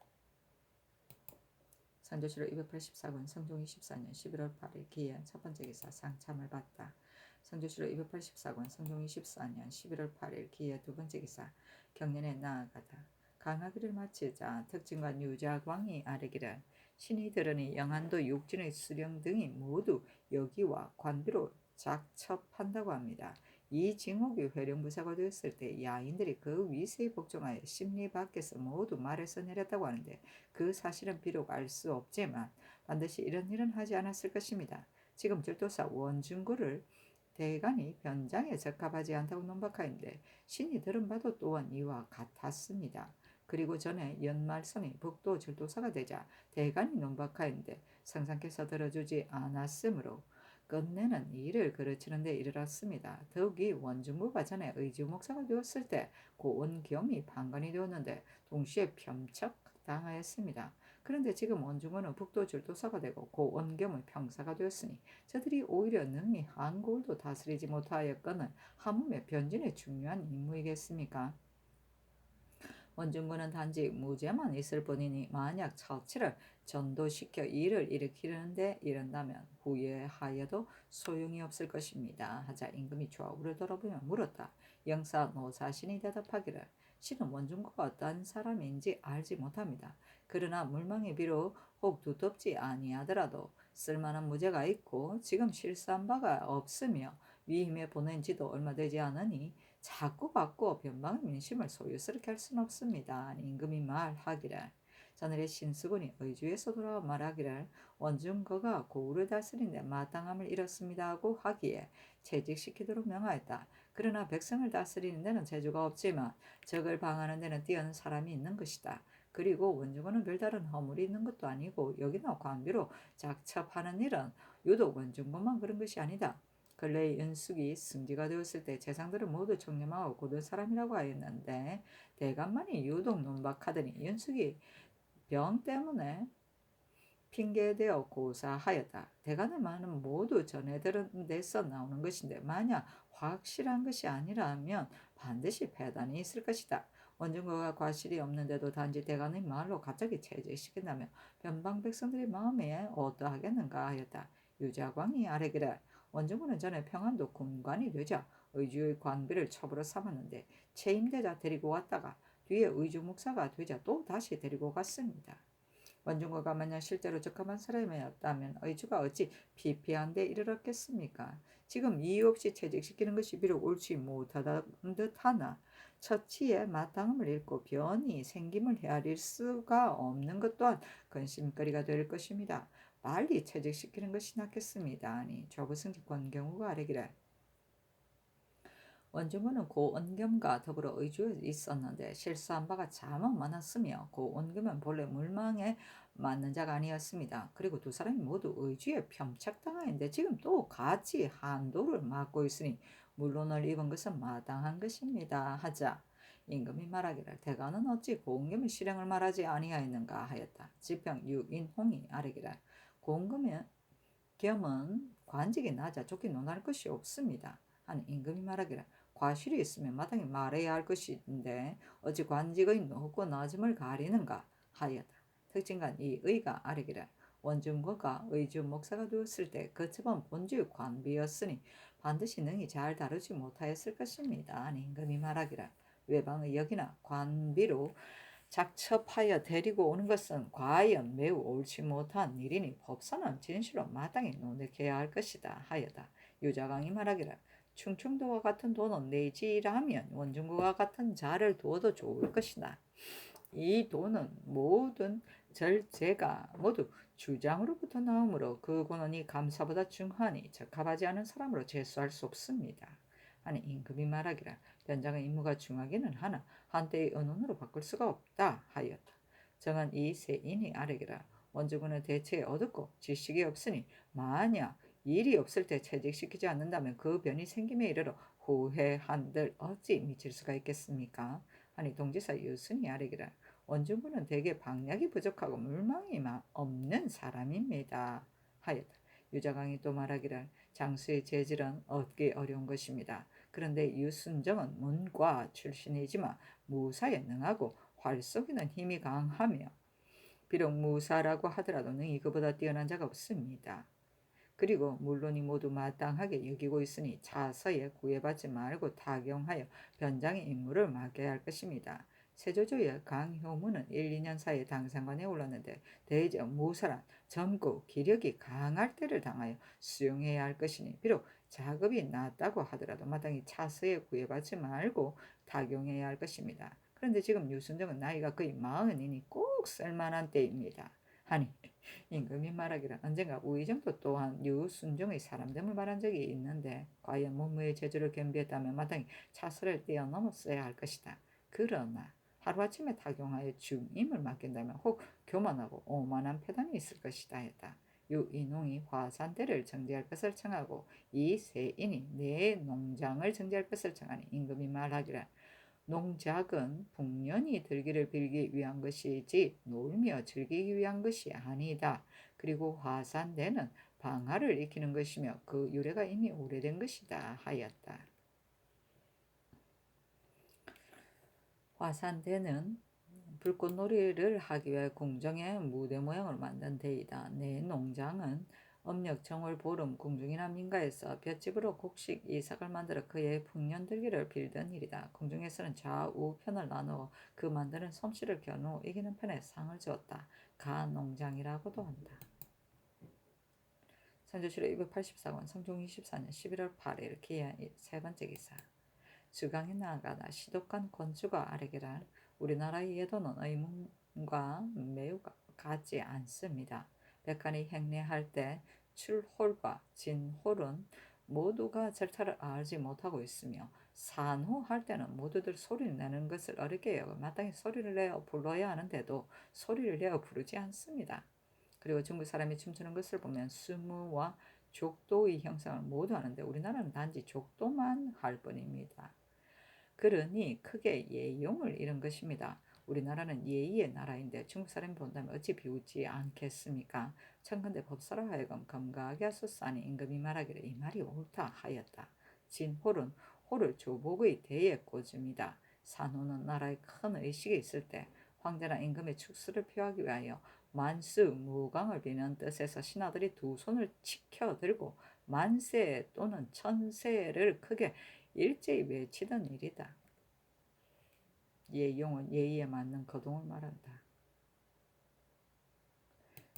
선조실록 284권 성종 24년 11월 8일 기한 첫 번째 기사 상참을 받다. 선조실록 284권 성종 24년 11월 8일 기의 두 번째 기사 경년에 나아가다. 강하기를 마치자 특징관 유자광이 아뢰기를 신이 들으니 영안도 육진의 수령 등이 모두 여기와 관비로 작첩한다고 합니다. 이 징옥이 회령부사가 되었을 때 야인들이 그 위세에 복종하여 심리 밖에서 모두 말에서 내렸다고 하는데 그 사실은 비록 알 수 없지만 반드시 이런 일은 하지 않았을 것입니다. 지금 절도사 원중구를 대간이 변장에 적합하지 않다고 논박하였는데 신이 들은 바도 또한 이와 같았습니다. 그리고 전에 연말선이 북도 절도사가 되자 대간이 논박하였는데 성상께서 들어주지 않았으므로 끝내는 일을 그르치는 데 이르렀습니다. 더욱이 원중구가 전에 의주목사가 되었을 때 고원겸이 판관이 되었는데 동시에 편척당하였습니다. 그런데 지금 원중구는 북도 절도사가 되고 고원겸의 평사가 되었으니 저들이 오히려 능히 한고을도 다스리지 못하였거늘 하물며 변진의 중요한 임무이겠습니까? 원중구는 단지 무죄만 있을 뿐이니 만약 처치를 전도시켜 일을 일으키는데 이른다면 후회하여도 소용이 없을 것입니다. 하자 임금이 좌우를 돌아보며 물었다. 영사 노사신이 대답하기를 신은 원중구가 어떤 사람인지 알지 못합니다. 그러나 물망에 비록 혹 두텁지 아니하더라도 쓸만한 무죄가 있고 지금 실수한 바가 없으며 위임에 보낸 지도 얼마 되지 않으니 자꾸 받고 변방의 민심을 소유스럽게 할 수는 없습니다. 임금이 말하기를 자늘의 신수군이 의주에서 돌아와 말하기를 원중거가 고을을 다스리는데 마땅함을 잃었습니다 하고 하기에 퇴직시키도록 명하였다. 그러나 백성을 다스리는 데는 재주가 없지만 적을 방하는 데는 뛰어난 사람이 있는 것이다. 그리고 원중거는 별다른 허물이 있는 것도 아니고 여기나 관비로 작첩하는 일은 유독 원중거만 그런 것이 아니다. 근래의 윤숙이 승지가 되었을 때 재상들은 모두 청렴하고 고든 사람이라고 하였는데 대간만이 유독 논박하더니 윤숙이 병 때문에 핑계대어 고사하였다. 대간의 말은 모두 전해들은 데서 나오는 것인데 만약 확실한 것이 아니라면 반드시 배단이 있을 것이다. 원중거가 과실이 없는데도 단지 대간의 말로 갑자기 퇴직시킨다면 변방 백성들의 마음에 어떠하겠는가 하였다. 유자광이 아뢰기를 원중구는 전에 평안도 군관이 되자 의주의 관비를 첩으로 삼았는데 체임되자 데리고 왔다가 뒤에 의주 목사가 되자 또 다시 데리고 갔습니다. 원중구가 만약 실제로 적합한 사람이었다면 의주가 어찌 피폐한 데 이르렀겠습니까? 지금 이유 없이 퇴직시키는 것이 비록 옳지 못하다 듯하나 처치에 마땅함을 잃고 변이 생김을 헤아릴 수가 없는 것 또한 근심거리가 될 것입니다. 빨리 퇴직시키는 것이 낫겠습니다. 아니 조부승직 권경우가 아뢰기를 원중구는 고원겸과 더불어 의주에 있었는데 실수한 바가 자만 많았으며 고원겸은 본래 물망에 맞는 자가 아니었습니다. 그리고 두 사람이 모두 의주에 편착당하였는데 지금 또 같이 한도를 맡고 있으니 물론을 입은 것은 마땅한 것입니다. 하자 임금이 말하기를 대가는 어찌 공금의 실행을 말하지 아니하였는가 하였다. 지평 유인홍이 아뢰기를 공금의 겸은 관직이 낮아 좋게 논할 것이 없습니다. 하는 임금이 말하기를 과실이 있으면 마땅히 말해야 할 것인데 어찌 관직의 높고 낮음을 가리는가 하였다. 특징간 이 의가 아뢰기를 원중거가 의주 목사가 되었을 때 거처본 본주의 관비였으니 반드시 능히 잘 다루지 못하였을 것입니다. 하는 임금이 말하기를 외방의 역이나 관비로 작첩하여 데리고 오는 것은 과연 매우 옳지 못한 일이니 법사는 진실로 마땅히 논득해야 할 것이다 하여다. 유자강이 말하기를 충청도와 같은 돈은 내지라면 원중구와 같은 자를 두어도 좋을 것이다. 이 돈은 모든 절제가 모두 주장으로부터 나오므로 그 권한이 감사보다 중하니 적합하지 않은 사람으로 제수할 수 없습니다. 아니 임금이 말하기를 변장의 임무가 중하기는 하나 한때의 언론으로 바꿀 수가 없다 하였다. 정한 이 세인이 아뢰기라 원주군은 대체에 어둡고 지식이 없으니 만약 일이 없을 때 채직시키지 않는다면 그 변이 생김에 이르러 후회한들 어찌 미칠 수가 있겠습니까? 아니 동지사 유순이 아뢰기라 원주군은 대개 방략이 부족하고 물망이 없는 사람입니다 하였다. 유자강이 또 말하기를 장수의 재질은 얻기 어려운 것입니다. 그런데 유순정은 문과 출신이지만 무사에 능하고 활 쏘기는 힘이 강하며 비록 무사라고 하더라도 능히 그보다 뛰어난 자가 없습니다. 그리고 물론이 모두 마땅하게 여기고 있으니 차서에 구애받지 말고 타경하여 변장의 임무를 맡겨야 할 것입니다. 세조조의 강효무는 1, 2년 사이에 당상관에 올랐는데 대저 무사란 젊고 기력이 강할 때를 당하여 수용해야 할 것이니 비록 자급이 낮다고 하더라도 마땅히 차서에 구애받지 말고 타경해야 할 것입니다. 그런데 지금 유순정은 나이가 거의 40이니 꼭 쓸만한 때입니다. 하니 임금이 말하기를 언젠가 우의정도 또한 유순종의 사람됨을 말한 적이 있는데 과연 문무의 재주를 겸비했다면 마땅히 차설을 뛰어넘었어야 할 것이다. 그러나 하루아침에 타경하여 중임을 맡긴다면 혹 교만하고 오만한 패단이 있을 것이다 했다. 유인홍이 화산대를 정지할 것을 청하고 이 세인이 내 농장을 정지할 것을 청하니 임금이 말하기를 농작은 풍년이 들기를 빌기 위한 것이지 놀며 즐기기 위한 것이 아니다. 그리고 화산대는 방화를 익히는 것이며 그 유래가 이미 오래된 것이다 하였다. 화산대는 불꽃놀이를 하기 위해 궁정의 무대 모양으로 만든 대이다. 내 농장은 음력 정월 보름 궁중이나 민가에서 볏집으로 곡식 이삭을 만들어 그의 풍년 들기를 빌던 일이다. 궁중에서는 좌우편을 나누어 그 만드는 솜씨를 겨누어 이기는 편에 상을 주었다. 가농장이라고도 한다. 선조실록 284권 성종 24년 11월 8일 기한 세 번째 기사. 주강에 나아가다 시독한 권주가 아뢰기를 우리나라의 예도는 의문과 매우 같지 않습니다. 백한이 행례할 때 출홀과 진홀은 모두가 절타를 알지 못하고 있으며 산호할 때는 모두들 소리를 내는 것을 어렵게 여겨 마땅히 소리를 내어 불러야 하는데도 소리를 내어 부르지 않습니다. 그리고 중국 사람이 춤추는 것을 보면 수무와 족도의 형상을 모두 하는데 우리나라는 단지 족도만 할 뿐입니다. 그러니 크게 예용을 잃은 것입니다. 우리나라는 예의의 나라인데 중국 사람이 본다면 어찌 비웃지 않겠습니까? 청컨대 법사로 하여금 검거하게 하소서하니 임금이 말하기를 이 말이 옳다 하였다. 진홀은 호를 조복의 대에 꽂습니다. 산호는 나라의 큰 의식이 있을 때 황제나 임금의 축수를 표하기 위하여 만수 무강을 비는 뜻에서 신하들이 두 손을 치켜 들고 만세 또는 천세를 크게 일제히 외치던 일이다. 예용은 예의에 맞는 거동을 말한다.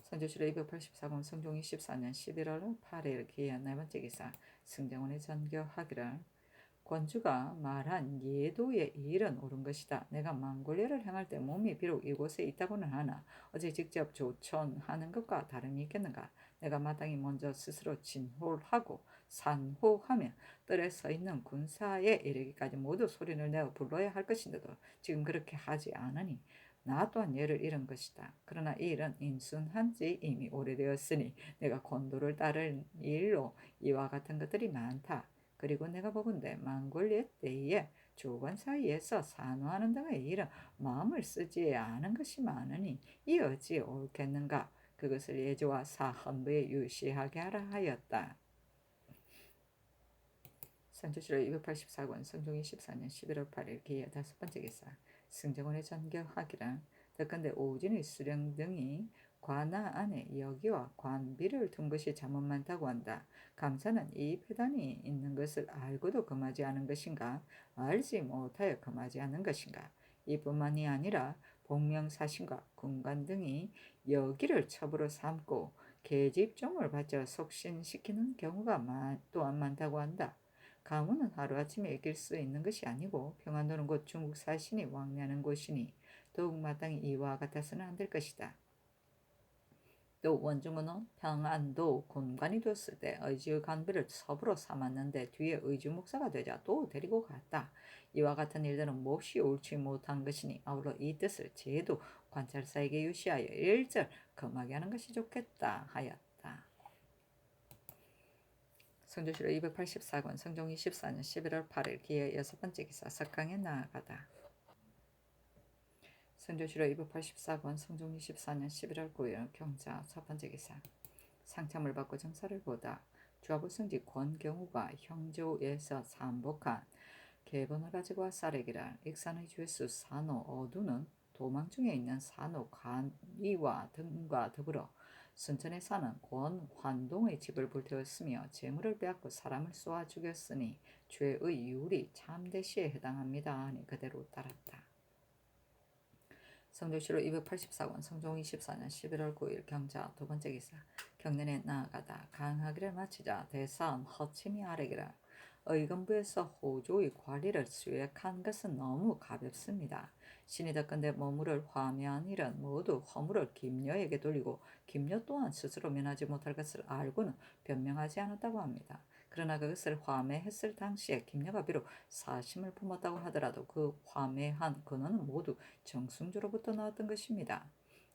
선조실록 284권 성종 24년 11월 8일 기한 네 번째 기사. 승정원이 전교하기를 권주가 말한 예도의 일은 옳은 것이다. 내가 망골례를 행할 때 몸이 비록 이곳에 있다고는 하나 어제 직접 조천하는 것과 다름이 있겠는가. 내가 마땅히 먼저 스스로 진홀하고 산호하며 뜰에 서 있는 군사에 이르기까지 모두 소리를 내어 불러야 할 것인데도 지금 그렇게 하지 않으니 나 또한 예를 잃은 것이다. 그러나 이 일은 인순한 지 이미 오래되었으니 내가 권도를 따를 일로 이와 같은 것들이 많다. 그리고 내가 보건대 망골리의 때에 조관 사이에서 산호하는 등의 일은 마음을 쓰지 않은 것이 많으니 이 어찌 옳겠는가. 그것을 예조와 사헌부에 유시하게 하라 하였다. 선조실록 284권 성종이 14년 11월 8일 기해 5번째 기사 승정원의 전교하기라. 더건대 오진의 수령 등이 관하 안에 여기와 관비를 둔 것이 잘못 많다고 한다. 감사는 이 폐단이 있는 것을 알고도 금하지 않은 것인가, 알지 못하여 금하지 않은 것인가. 이뿐만이 아니라 복명사신과 군관 등이 여기를 첩으로 삼고 계집종을 바쳐 속신시키는 경우가 또한 많다고 한다. 가문은 하루아침에 이길 수 있는 것이 아니고 평안도는 곧 중국 사신이 왕래하는 곳이니 더욱 마땅히 이와 같아서는 안 될 것이다. 또 원중은은 평안도 군관이 되었을 때 의지의 간비를 섭으로 삼았는데 뒤에 의주 목사가 되자 또 데리고 갔다. 이와 같은 일들은 몹시 옳지 못한 것이니 아울러 이 뜻을 제도 관찰사에게 유시하여 일절 금하게 하는 것이 좋겠다 하였다. 성조실록 284권 성종 24년 11월 8일 기해 6번째 기사 석강에 나아가다. 성조실록 284권 성종 24년 11월 9일 경자 4번째 기사 상참을 받고 정사를 보다. 주하부 승지 권경우가 형조에서 삼복한 계본을 가지고 쌀에기라. 익산의 죄수 산호 어두는 도망 중에 있는 산호 간이와 등과 더불어 순천에 사는 권환동의 집을 불태웠으며 재물을 빼앗고 사람을 쏘아 죽였으니 죄의 유리 참대시에 해당합니다 하니 그대로 따랐다. 성조실록 284권 성종 24년 11월 9일 경자 2번째 기사 경년에 나아가다. 강하기를 마치자 대사원 허침이 아래기라. 의금부에서 호조의 관리를 수행한 것은 너무 가볍습니다. 신이 덕건대 머무를 화매한 일은 모두 허물을 김녀에게 돌리고 김녀 또한 스스로 면하지 못할 것을 알고는 변명하지 않았다고 합니다. 그러나 그것을 화매했을 당시에 김녀가 비록 사심을 품었다고 하더라도 그 화매한 근원은 모두 정승조로부터 나왔던 것입니다.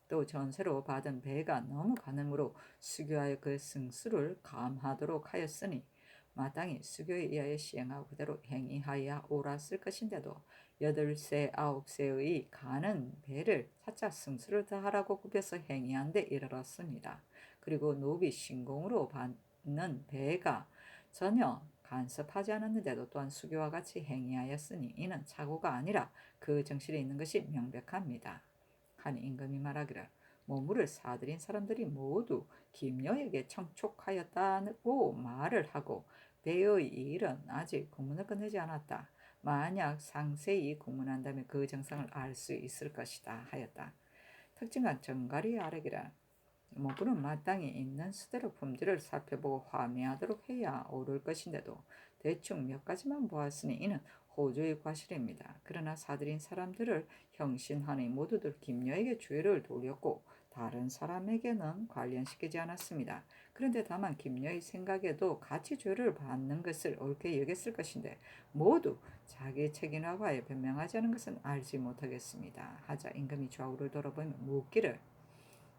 또 전세로 받은 배가 너무 가늠으로 수교하여 그 승수를 감하도록 하였으니 마땅히 수교에 의하여 시행하고 그대로 행위하여야 옳았을 것인데도 8세 9세의 가는 배를 사자 승수를 더하라고 굽혀서 행위한 데 이르렀습니다. 그리고 노비 신공으로 받는 배가 전혀 간섭하지 않았는데도 또한 수교와 같이 행위하였으니 이는 착오가 아니라 그 정실에 있는 것이 명백합니다. 하니 임금이 말하기를 모물을 사들인 사람들이 모두 김여에게 청촉하였다고 말을 하고 배의 일은 아직 공문을 끝내지 않았다. 만약 상세히 공문한다면 그 정상을 알 수 있을 것이다 하였다. 특징한 정갈이 아래기라. 모구는 마땅히 있는 수대로 품질을 살펴보고 화매하도록 해야 옳을 것인데도 대충 몇 가지만 보았으니 이는 호주의 과실입니다. 그러나 사들인 사람들을 형신하니 모두들 김여에게 죄를 돌렸고 다른 사람에게는 관련시키지 않았습니다. 그런데 다만 김여의 생각에도 같이 죄를 받는 것을 옳게 여겼을 것인데 모두 자기 책임이라고 하여 변명하지 않은 것은 알지 못하겠습니다. 하자 임금이 좌우를 돌아보며 묻기를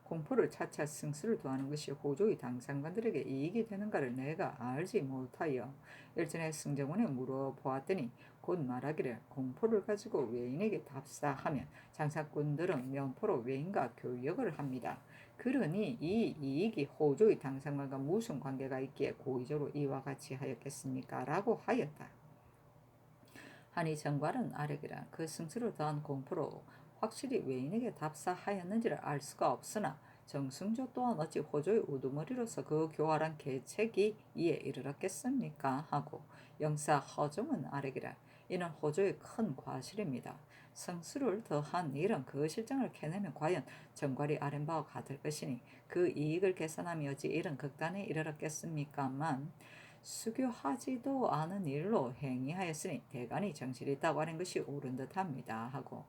공포를 차차 승수를 더하는 것이 호조의 당상관들에게 이익이 되는가를 내가 알지 못하여 일전에 승정원에 물어보았더니 곧 말하기를 공포를 가지고 외인에게 답사하면 장사꾼들은 면포로 외인과 교역을 합니다. 그러니 이 이익이 호조의 당상관과 무슨 관계가 있기에 고의적으로 이와 같이 하였겠습니까? 라고 하였다. 하니 정괄은 아래기라. 그 승수를 더한 공포로 확실히 외인에게 답사하였는지를 알 수가 없으나 정승조 또한 어찌 호조의 우두머리로서 그 교활한 계책이 이에 이르렀겠습니까? 하고 영사 허종은 아래기라. 이는 호조의 큰 과실입니다. 성수를 더한 일은 그 실정을 캐내면 과연 정괄이 아랜 바와 같을 것이니 그 이익을 계산하며 어찌 이런 극단에 이르렀겠습니까만 수교하지도 않은 일로 행위하였으니 대간이 정실이 있다고 하는 것이 옳은 듯합니다 하고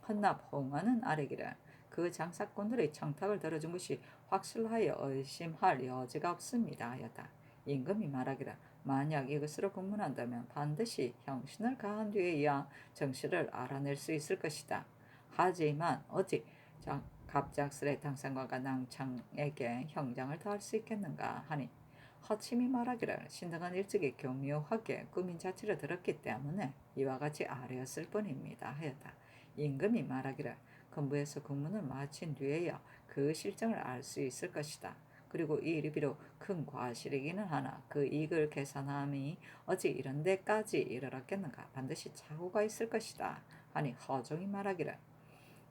헌납 홍하는 아래기를. 그 장사꾼들의 청탁을 들어준 것이 확실하여 의심할 여지가 없습니다 하였다. 임금이 말하기를 만약 이것으로 공문한다면 반드시 형신을 가한 뒤에야 정실을 알아낼 수 있을 것이다. 하지만 어찌 갑작스레 당상관과 낭창에게 형장을 더할 수 있겠는가 하니 허침이 말하기를 신등은 일찍이 교묘하게 꾸민 자치를 들었기 때문에 이와 같이 아뢰었을 뿐입니다 하였다. 임금이 말하기를 건부에서 국문을 마친 뒤에야 그 실정을 알 수 있을 것이다. 그리고 이 일이 비록 큰 과실이기는 하나 그 이익을 계산함이 어찌 이런 데까지 이르렀겠는가. 반드시 착오가 있을 것이다 하니 허종이 말하기를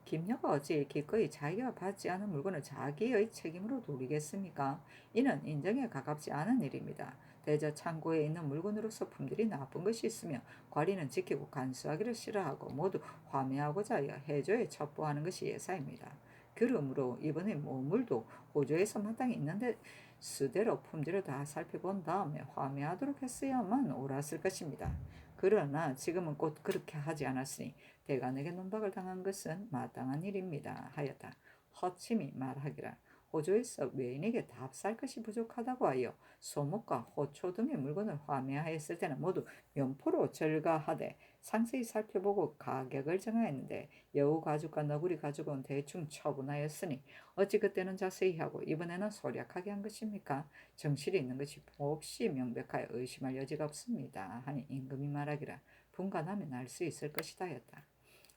김여가 어찌 기꺼이 자기가 받지 않은 물건을 자기의 책임으로 돌리겠습니까? 이는 인정에 가깝지 않은 일입니다. 대저 창고에 있는 물건으로서 품질이 나쁜 것이 있으며 관리는 지키고 간수하기를 싫어하고 모두 화매하고자 하여 해조에 첩보하는 것이 예사입니다. 그러므로 이번에 모물도 호조에서 마땅히 있는데 수대로 품질을 다 살펴본 다음에 화매하도록 했어야만 옳았을 것입니다. 그러나 지금은 곧 그렇게 하지 않았으니 대간에게 논박을 당한 것은 마땅한 일입니다 하였다. 허침이 말하기를 호조에서 외인에게 답살 것이 부족하다고 하여 소목과 호초 등의 물건을 화매하였을 때는 모두 면포로 절가하되 상세히 살펴보고 가격을 정하였는데 여우 가죽과 너구리 가죽은 대충 처분하였으니 어찌 그때는 자세히 하고 이번에는 소략하게 한 것입니까? 정실이 있는 것이 몹시 명백하여 의심할 여지가 없습니다 하니 임금이 말하기를 분간하면 알 수 있을 것이다 하였다.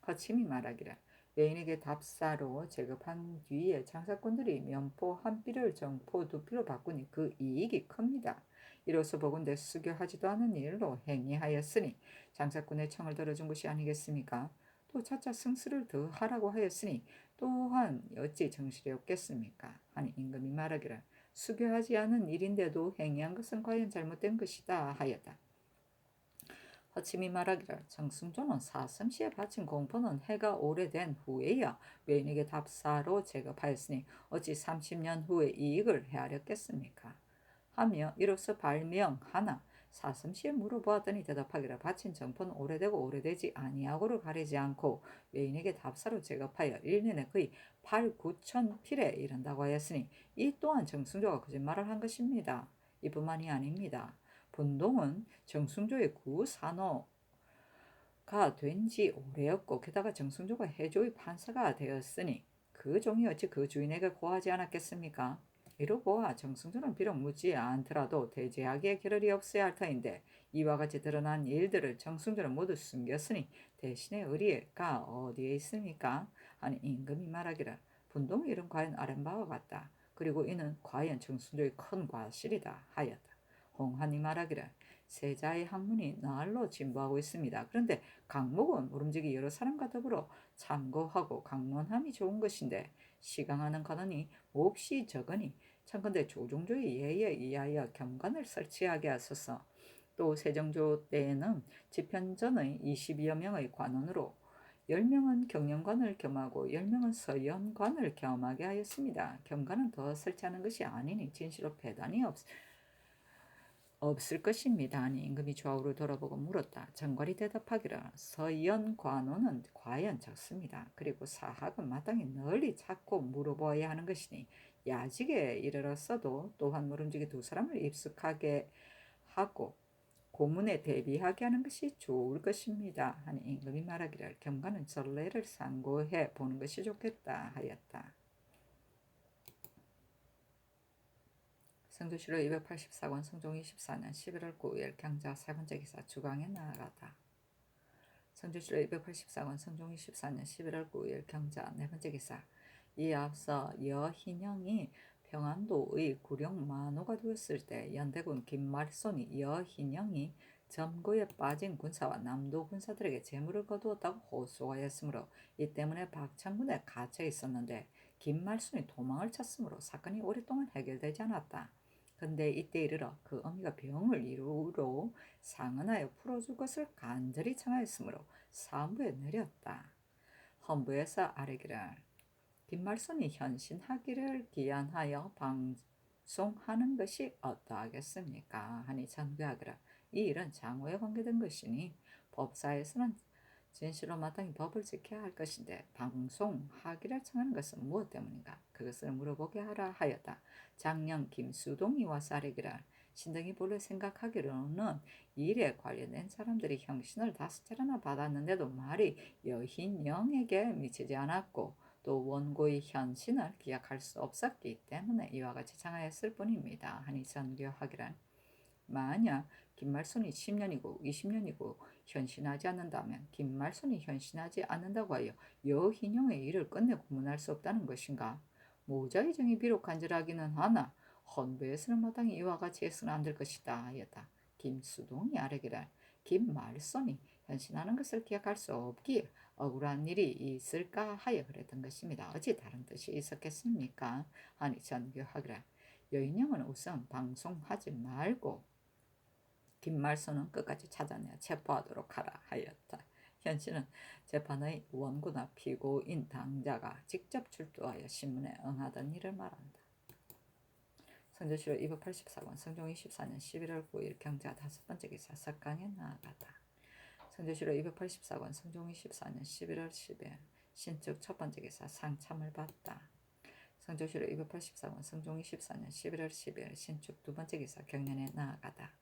허침이 말하기를 외인에게 답사로 제급한 뒤에 장사꾼들이 면포 한 삐를 정포 두 삐로 바꾸니 그 이익이 큽니다. 이로써 보건대 수교하지도 않은 일로 행위하였으니 장사꾼의 청을 들어준 것이 아니겠습니까? 또 차차 승수를 더 하라고 하였으니 또한 어찌 정실이 없겠습니까? 하니 임금이 말하기를 수교하지 않은 일인데도 행위한 것은 과연 잘못된 것이다 하였다. 허침이 말하기를 정승조는 사슴시에 바친 공포는 해가 오래된 후에야 외인에게 답사로 제급하였으니 어찌 30년 후에 이익을 헤아렸겠습니까? 하며 이로써 발명하나 사슴시에 물어보았더니 대답하기를 바친 정포는 오래되고 오래되지 아니하고를 가리지 않고 외인에게 답사로 제급하여 1년에 거의 8, 9천 필에 이른다고 하였으니 이 또한 정승조가 거짓말을 한 것입니다. 이뿐만이 아닙니다. 본동은 정승조의 구산호가 된 지 오래였고 게다가 정승조가 해조의 판사가 되었으니 그 종이 어찌 그 주인에게 고하지 않았겠습니까? 이러고와 정승조는 비록 묻지 않더라도 대제하기에 겨를이 없어야 할 터인데 이와 같이 드러난 일들을 정승조는 모두 숨겼으니 대신에 의리가 어디에 있습니까? 하니 임금이 말하기를 본동의 일은 과연 아랫바와 같다. 그리고 이는 과연 정승조의 큰 과실이다 하였다. 홍한이 말하기를 세자의 학문이 날로 진보하고 있습니다. 그런데 강목은 모름지기 여러 사람과 더불어 참고하고 강론함이 좋은 것인데 시강하는 관원이 몹시 적으니 청컨대 조종조의 예에 의하여 겸관을 설치하게 하소서. 또 세정조 때에는 집현전의 20여 명의 관원으로 10명은 경영관을 겸하고 10명은 서연관을 겸하게 하였습니다. 겸관은 더 설치하는 것이 아니니 진실로 배단이 없을 것입니다. 하니 임금이 좌우를 돌아보고 물었다. 정괄이 대답하기를 서연관원은 과연 적습니다. 그리고 사학은 마땅히 널리 찾고 물어보아야 하는 것이니 야직에 이르렀어도 또한 모름지기 두 사람을 입숙하게 하고 고문에 대비하게 하는 것이 좋을 것입니다. 하니 임금이 말하기를 경관은 전례를 상고해 보는 것이 좋겠다 하였다. 성조실록 284권 성종 24년 11월 9일 경자 세 번째 기사 주강에 나아가다. 성조실록 284권 성종 24년 11월 9일 경자 네 번째 기사. 이에 앞서 여희령이 평안도의 구령 만호가 되었을 때 연대군 김말손이 여희령이 점거에 빠진 군사와 남도 군사들에게 재물을 거두었다고 호소하였으므로 이 때문에 박창군에 갇혀 있었는데 김말손이 도망을 쳤으므로 사건이 오랫동안 해결되지 않았다. 근데 이때 이르러 그 어미가 병을 이루로 상언하여 풀어줄 것을 간절히 청하였으므로 사헌부에 내렸다. 헌부에서 아뢰기를 김말손이 현신하기를 기한하여 방송하는 것이 어떠하겠습니까? 하니 전교하기를 이 일은 장후에 관계된 것이니 법사에서는 진실로 마땅히 법을 지켜야 할 것인데 방송하기를 청하는 것은 무엇 때문인가? 그것을 물어보게 하라 하였다. 장령 김수동이 와서 아뢰기를 신등이 본래 생각하기로는 일에 관련된 사람들이 형신을 5차례나 받았는데도 말이 여흰영에게 미치지 않았고 또 원고의 현신을 기약할 수 없었기 때문에 이와 같이 장하였을 뿐입니다. 하니 전교하기란 만약 김말순이 10년이고 20년이고 현신하지 않는다면 김말순이 현신하지 않는다고 하여 여흰영의 일을 끝내 고문할 수 없다는 것인가? 모자의 정이 비록 간절하기는 하나 헌부에서는 마땅히 이와 같이 해서는 안 될 것이다 하였다. 김수동이 아뢰기를 김말순이 현신하는 것을 기약할 수 없기에 억울한 일이 있을까 하여 그랬던 것입니다. 어찌 다른 뜻이 있었겠습니까? 하니 전교하기를 여인형은 우선 방송하지 말고 김말순은 끝까지 찾아내 체포하도록 하라 하였다. 현씨는 재판의 원고나 피고인 당자가 직접 출두하여 신문에 응하던 일을 말한다. 성조실로 284권 성종 24년 11월 9일 경자 5번째 기사 석강에 나아가다. 성조실로 284권 성종 24년 11월 10일 신축 첫 번째 기사 상참을 받다. 성조실로 284권 성종 24년 11월 10일 신축 두 번째 기사 경련에 나아가다.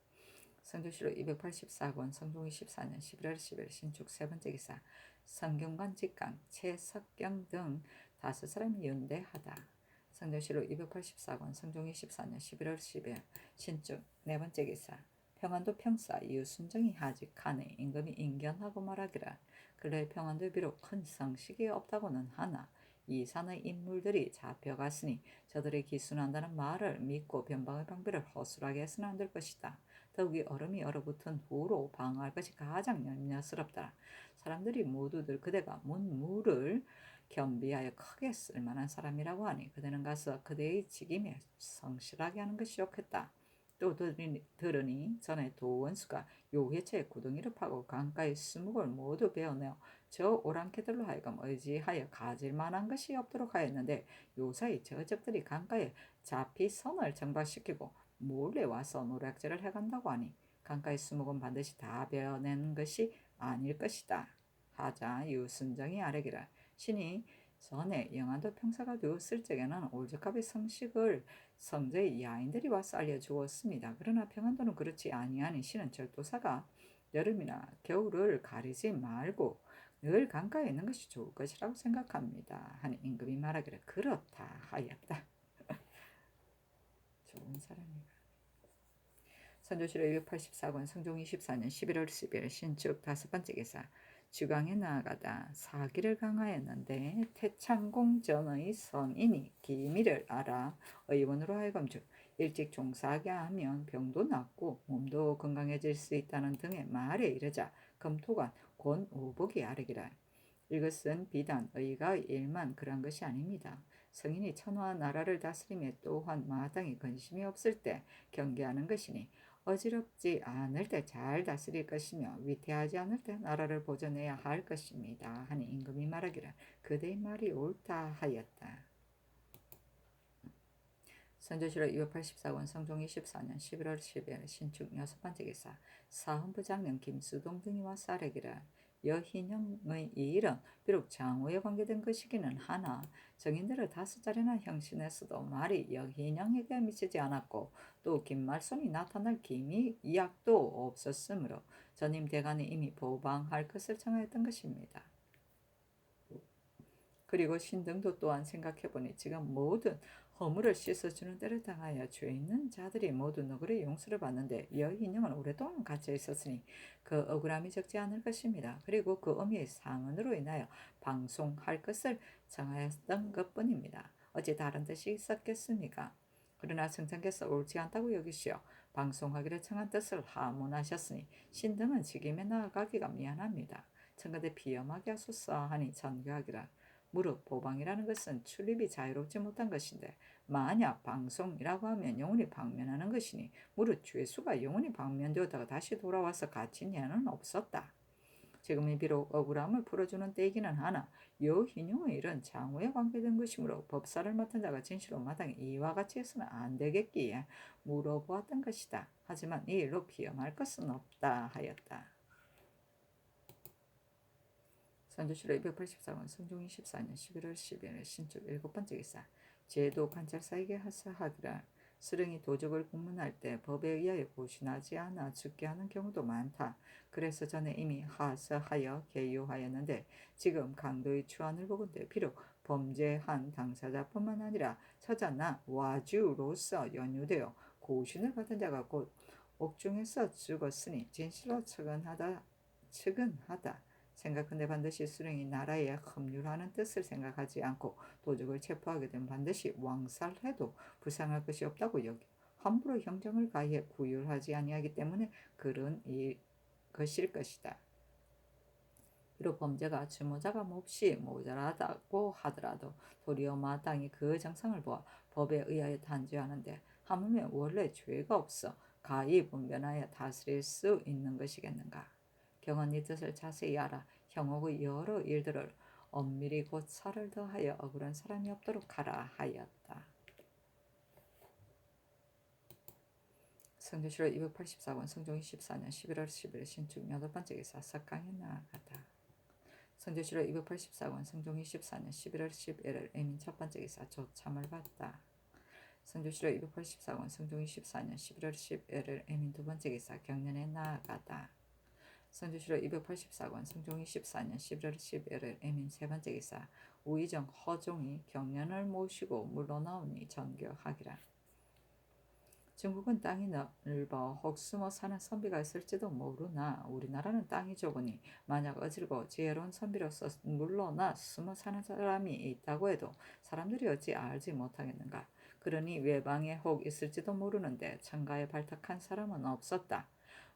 성조실로 284권 성종 24년 11월 10일 신축 세 번째 기사 성경관 직강 최석경 등 5사람이 연대하다. 성조실로 284권 성종 24년 11월 10일 신축 네 번째 기사 평안도 평사 이웃순정이 하직하니 임금이 인견하고 말하기를 근래 평안도에 비록 큰 성식이 없다고는 하나 이 산의 인물들이 잡혀갔으니 저들이 기순한다는 말을 믿고 변방의 방비를 허술하게 해서는 안 될 것이다. 더욱이 얼음이 얼어붙은 후로 방어할 것이 가장 염려스럽다. 사람들이 모두들 그대가 문무를 겸비하여 크게 쓸만한 사람이라고 하니 그대는 가서 그대의 직임에 성실하게 하는 것이 좋겠다. 또 들으니 전에 도원수가 요회처에 구덩이를 파고 강가의 수목을 모두 베어내어 저 오랑캐들로 하여금 의지하여 가질 만한 것이 없도록 하였는데 요사이 저적들이 강가에 잡히 선을 정박시키고 몰래 와서 노략질을 해간다고 하니 강가의 수목은 반드시 다 베어내는 것이 아닐 것이다. 하자 유순정이 아뢰기를 신이 전에 영안도 평사가 되었을 적에는 올적합의 성식을 성제의 야인들이 와서 알려주었습니다. 그러나 평안도는 그렇지 아니하니 신은 절도사가 여름이나 겨울을 가리지 말고 늘 강가에 있는 것이 좋을 것이라고 생각합니다. 하니 임금이 말하기를 그렇다 하였다. 좋은 사람이다. 선조실로 284권 성종 24년 11월 10일 신축 5번째 기사 주강에 나아가다 사기를 강하였는데 태창공 전의 성인이 기미를 알아 의원으로 하여금 일찍 종사하게 하면 병도 낫고 몸도 건강해질 수 있다는 등의 말에 이르자 검토관 권오복이 아뢰기를 이것은 비단 의가의 일만 그런 것이 아닙니다. 성인이 천하와 나라를 다스림에 또한 마땅히 근심이 없을 때 경계하는 것이니 어지럽지 않을 때 잘 다스릴 것이며 위태하지 않을 때 나라를 보존해야 할 것입니다. 하니 임금이 말하기를 그대의 말이 옳다 하였다. 선조실록 284권 성종 24년 11월 10일 신축 6번째 기사 사헌부장령 김수동 등이 와서 아뢰기를 여흰영의 이 일은 비록 장후에 관계된 것이기는 하나 정인들을 5차례나 형신했어도 말이 여흰영에게 미치지 않았고 또 김말순이 나타날 기미 이약도 없었으므로 전임 대간이 이미 보방할 것을 청하였던 것입니다. 그리고 신등도 또한 생각해보니 지금 모든 허물을 씻어주는 때를 당하여 죄 있는 자들이 모두 너그러이 용서를 받는데 여인형은 오랫동안 갇혀 있었으니 그 억울함이 적지 않을 것입니다. 그리고 그 어미의 상언으로 인하여 방송할 것을 정하였던 것뿐입니다. 어찌 다른 뜻이 있었겠습니까? 그러나 성상께서 옳지 않다고 여기시어 방송하기를 청한 뜻을 하문하셨으니 신등은 직임에 나아가기가 미안합니다. 청가대 비엄하게 하소서 하니 전교하기라 무릇 보방이라는 것은 출입이 자유롭지 못한 것인데 만약 방송이라고 하면 영혼이 방면하는 것이니 무릇 죄수가 영혼이 방면되었다가 다시 돌아와서 갇힌 예는 없었다. 지금이 비록 억울함을 풀어주는 때이기는 하나 여흰용의 일은 장후에 관계된 것이므로 법사를 맡은 자가 진실로 마땅히 이와 같이 해서는 안 되겠기에 물어보았던 것이다. 하지만 이 일로 비엄할 것은 없다 하였다. 선조실록 284권 성종 24년 11월 10일 신축 7번째 기사 제도 관찰사에게 하사하기를 수령이 도적을 국문할 때 법에 의하여 고신하지 않아 죽게 하는 경우도 많다. 그래서 전에 이미 하서하여 계유하였는데 지금 강도의 추한을 보건대 비록 범죄한 당사자뿐만 아니라 처자나 와주로서 연유되어 고신을 받은 자가 곧 옥중에서 죽었으니 진실로 측은하다. 생각한데 반드시 수령이 나라에 합류하는 뜻을 생각하지 않고 도적을 체포하게 되면 반드시 왕살해도 부상할 것이 없다고 여겨 함부로 형정을 가해 구휼하지 아니하기 때문에 그런 것일 것이다. 비록 범죄가 주모자가 몹시 모자라다고 하더라도 도리어 마땅히 그 정상을 보아 법에 의하여 단죄하는데 하물며 원래 죄가 없어 가히 분변하여 다스릴 수 있는 것이겠는가. 경은 이 뜻을 자세히 알아 형옥의 여러 일들을 엄밀히 곧 살을 더하여 억울한 사람이 없도록 하라 하였다. 성조실록 284권 성종 24년 11월 10일 신축 8번째 기사 석강에 나아가다. 성조실록 284권 성종 24년 11월 11일 애민 첫번째 기사 조참을 받다. 성조실록 284권 성종 24년 11월 11일 애민 두번째 기사 경련에 나아가다. 성조실록 284권 성종 24년 11월 11일 애민 세번째 기사 우의정 허종이 경련을 모시고 물러나오니 전교하기라. 중국은 땅이 넓어 혹 숨어 사는 선비가 있을지도 모르나 우리나라는 땅이 좁으니 만약 어질고 지혜로운 선비로서 물러나 숨어 사는 사람이 있다고 해도 사람들이 어찌 알지 못하겠는가. 그러니 외방에 혹 있을지도 모르는데 천가에 발탁한 사람은 없었다.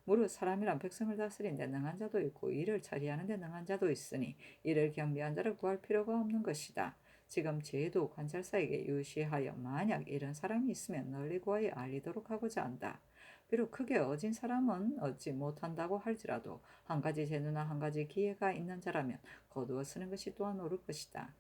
무릇 사람이란 백성을 다스린 데 능한 자도 있고 일을 처리하는 데 능한 자도 있으니 이를 겸비한 자를 구할 필요가 없는 것이다. 지금 제도 관찰사에게 유시하여 만약 이런 사람이 있으면 널리 구하여 알리도록 하고자 한다. 비록 크게 어진 사람은 얻지 못한다고 할지라도 한 가지 재능이나 한 가지 기회가 있는 자라면 거두어 쓰는 것이 또한 옳을 것이다.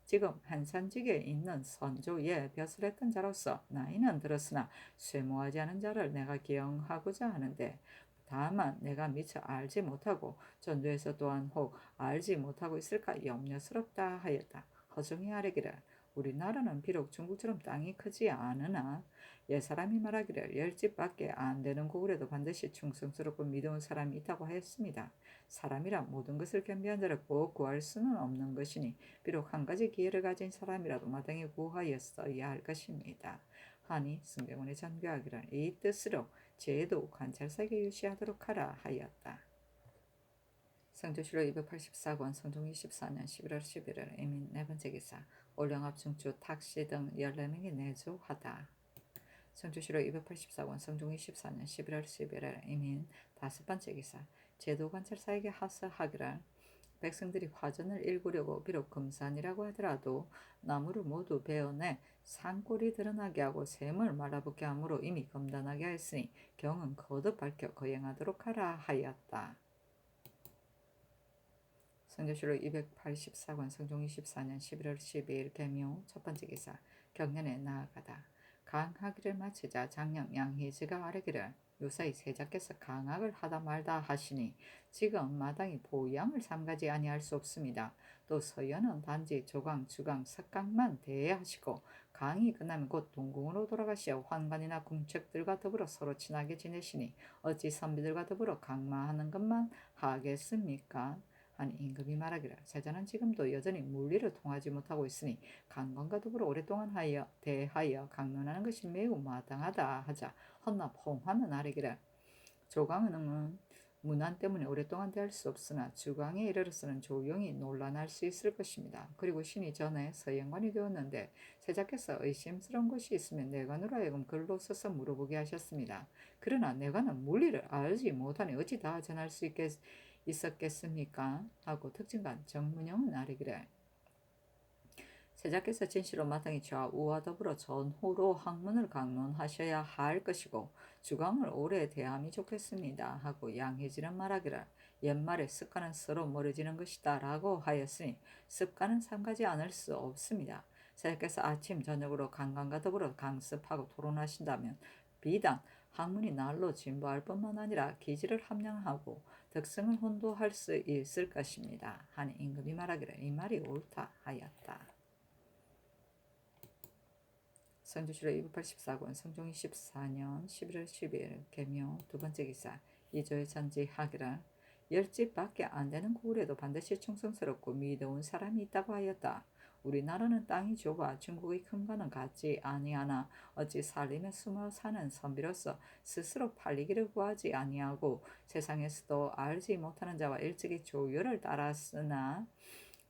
지금 한산직에 있는 선조의 벼슬 했던 자로서 나이는 들었으나 쇠모하지 않은 자를 내가 기용하고자 하는데 다만 내가 미처 알지 못하고 전도에서 또한 혹 알지 못하고 있을까 염려스럽다 하였다. 허종이 아뢰기를 우리나라는 비록 중국처럼 땅이 크지 않으나 옛사람이 말하기를 10집밖에 안 되는 고을에도 반드시 충성스럽고 믿어온 사람이 있다고 하였습니다. 사람이라 모든 것을 겸비한 자를 꼭 구할 수는 없는 것이니 비록 한 가지 기회를 가진 사람이라도 마땅히 구하였어야 할 것입니다. 하니 승대원의 전교하기를 이 뜻으로 제도 관찰사에게 유시하도록 하라 하였다. 성조실록 284권 성종 24년 11월 11일 애민 네번째 기사 올영합 중추 탁씨 등 14명이 내조하다. 성조실록 284권 성종 24년 11월 11일 애민 다섯번째 기사 제도 관찰사에게 하서하기를 백성들이 화전을 일구려고 비록 금산이라고 하더라도 나무를 모두 베어내 산골이 드러나게 하고 샘을 말아붙게 함으로 이미 검단하게 하였으니 경은 거듭 밝혀 거행하도록 하라 하였다. 성조실록 284권 성종 24년 11월 12일 개묘 첫번째 기사 경련에 나아가다. 강하기를 마치자 장령 양희지가 아뢰기를 요사이 세자께서 강학을 하다 말다 하시니 지금 마땅히 보양을 삼가지 아니할 수 없습니다. 또 서연은 단지 조강, 주강, 석강만 대하시고 강이 끝나면 곧 동궁으로 돌아가시어 환관이나 궁척들과 더불어 서로 친하게 지내시니 어찌 선비들과 더불어 강마하는 것만 하겠습니까? 하니 임금이 말하기를 세자는 지금도 여전히 물리를 통하지 못하고 있으니 강건과 더불어 오랫동안 대하여 강론하는 것이 매우 마땅하다 하자 헌납 홍하는 아뢰기를 조강은 문안 때문에 오랫동안 대할 수 없으나 주강에 이르러서는 조용히 논란할 수 있을 것입니다. 그리고 신이 전에 서연관이 되었는데 세자께서 의심스러운 것이 있으면 내관으로 하여금 글로 써서 물어보게 하셨습니다. 그러나 내관은 물리를 알지 못하니 어찌 다 전할 수 있었겠습니까? 하고 특징관 정문영은 아뢰기를 세자께서 진시로 마땅히 좌우와 더불어 전후로 학문을 강론하셔야 할 것이고 주강을 오래 대함이 좋겠습니다. 하고 양혜진은 말하기를 옛말에 습관은 서로 멀어지는 것이다 라고 하였으니 습관은 삼가지 않을 수 없습니다. 세자께서 아침 저녁으로 강간과 더불어 강습하고 토론하신다면 비단 학문이 날로 진보할 뿐만 아니라 기질을 함양하고 덕성을 혼도할 수 있을 것입니다. 하니 임금이 말하기를 이 말이 옳다 하였다. 성주시로 284권 성종 24년 11월 10일 개묘 두 번째 기사 이조의 전지하기라 열집밖에 안 되는 고을에도 반드시 충성스럽고 미더운 사람이 있다고 하였다. 우리나라는 땅이 좁아 중국의 큰 거는 같지 아니하나 어찌 살림에 숨어 사는 선비로서 스스로 팔리기를 구하지 아니하고 세상에서도 알지 못하는 자와 일찍이 조율을 따랐으나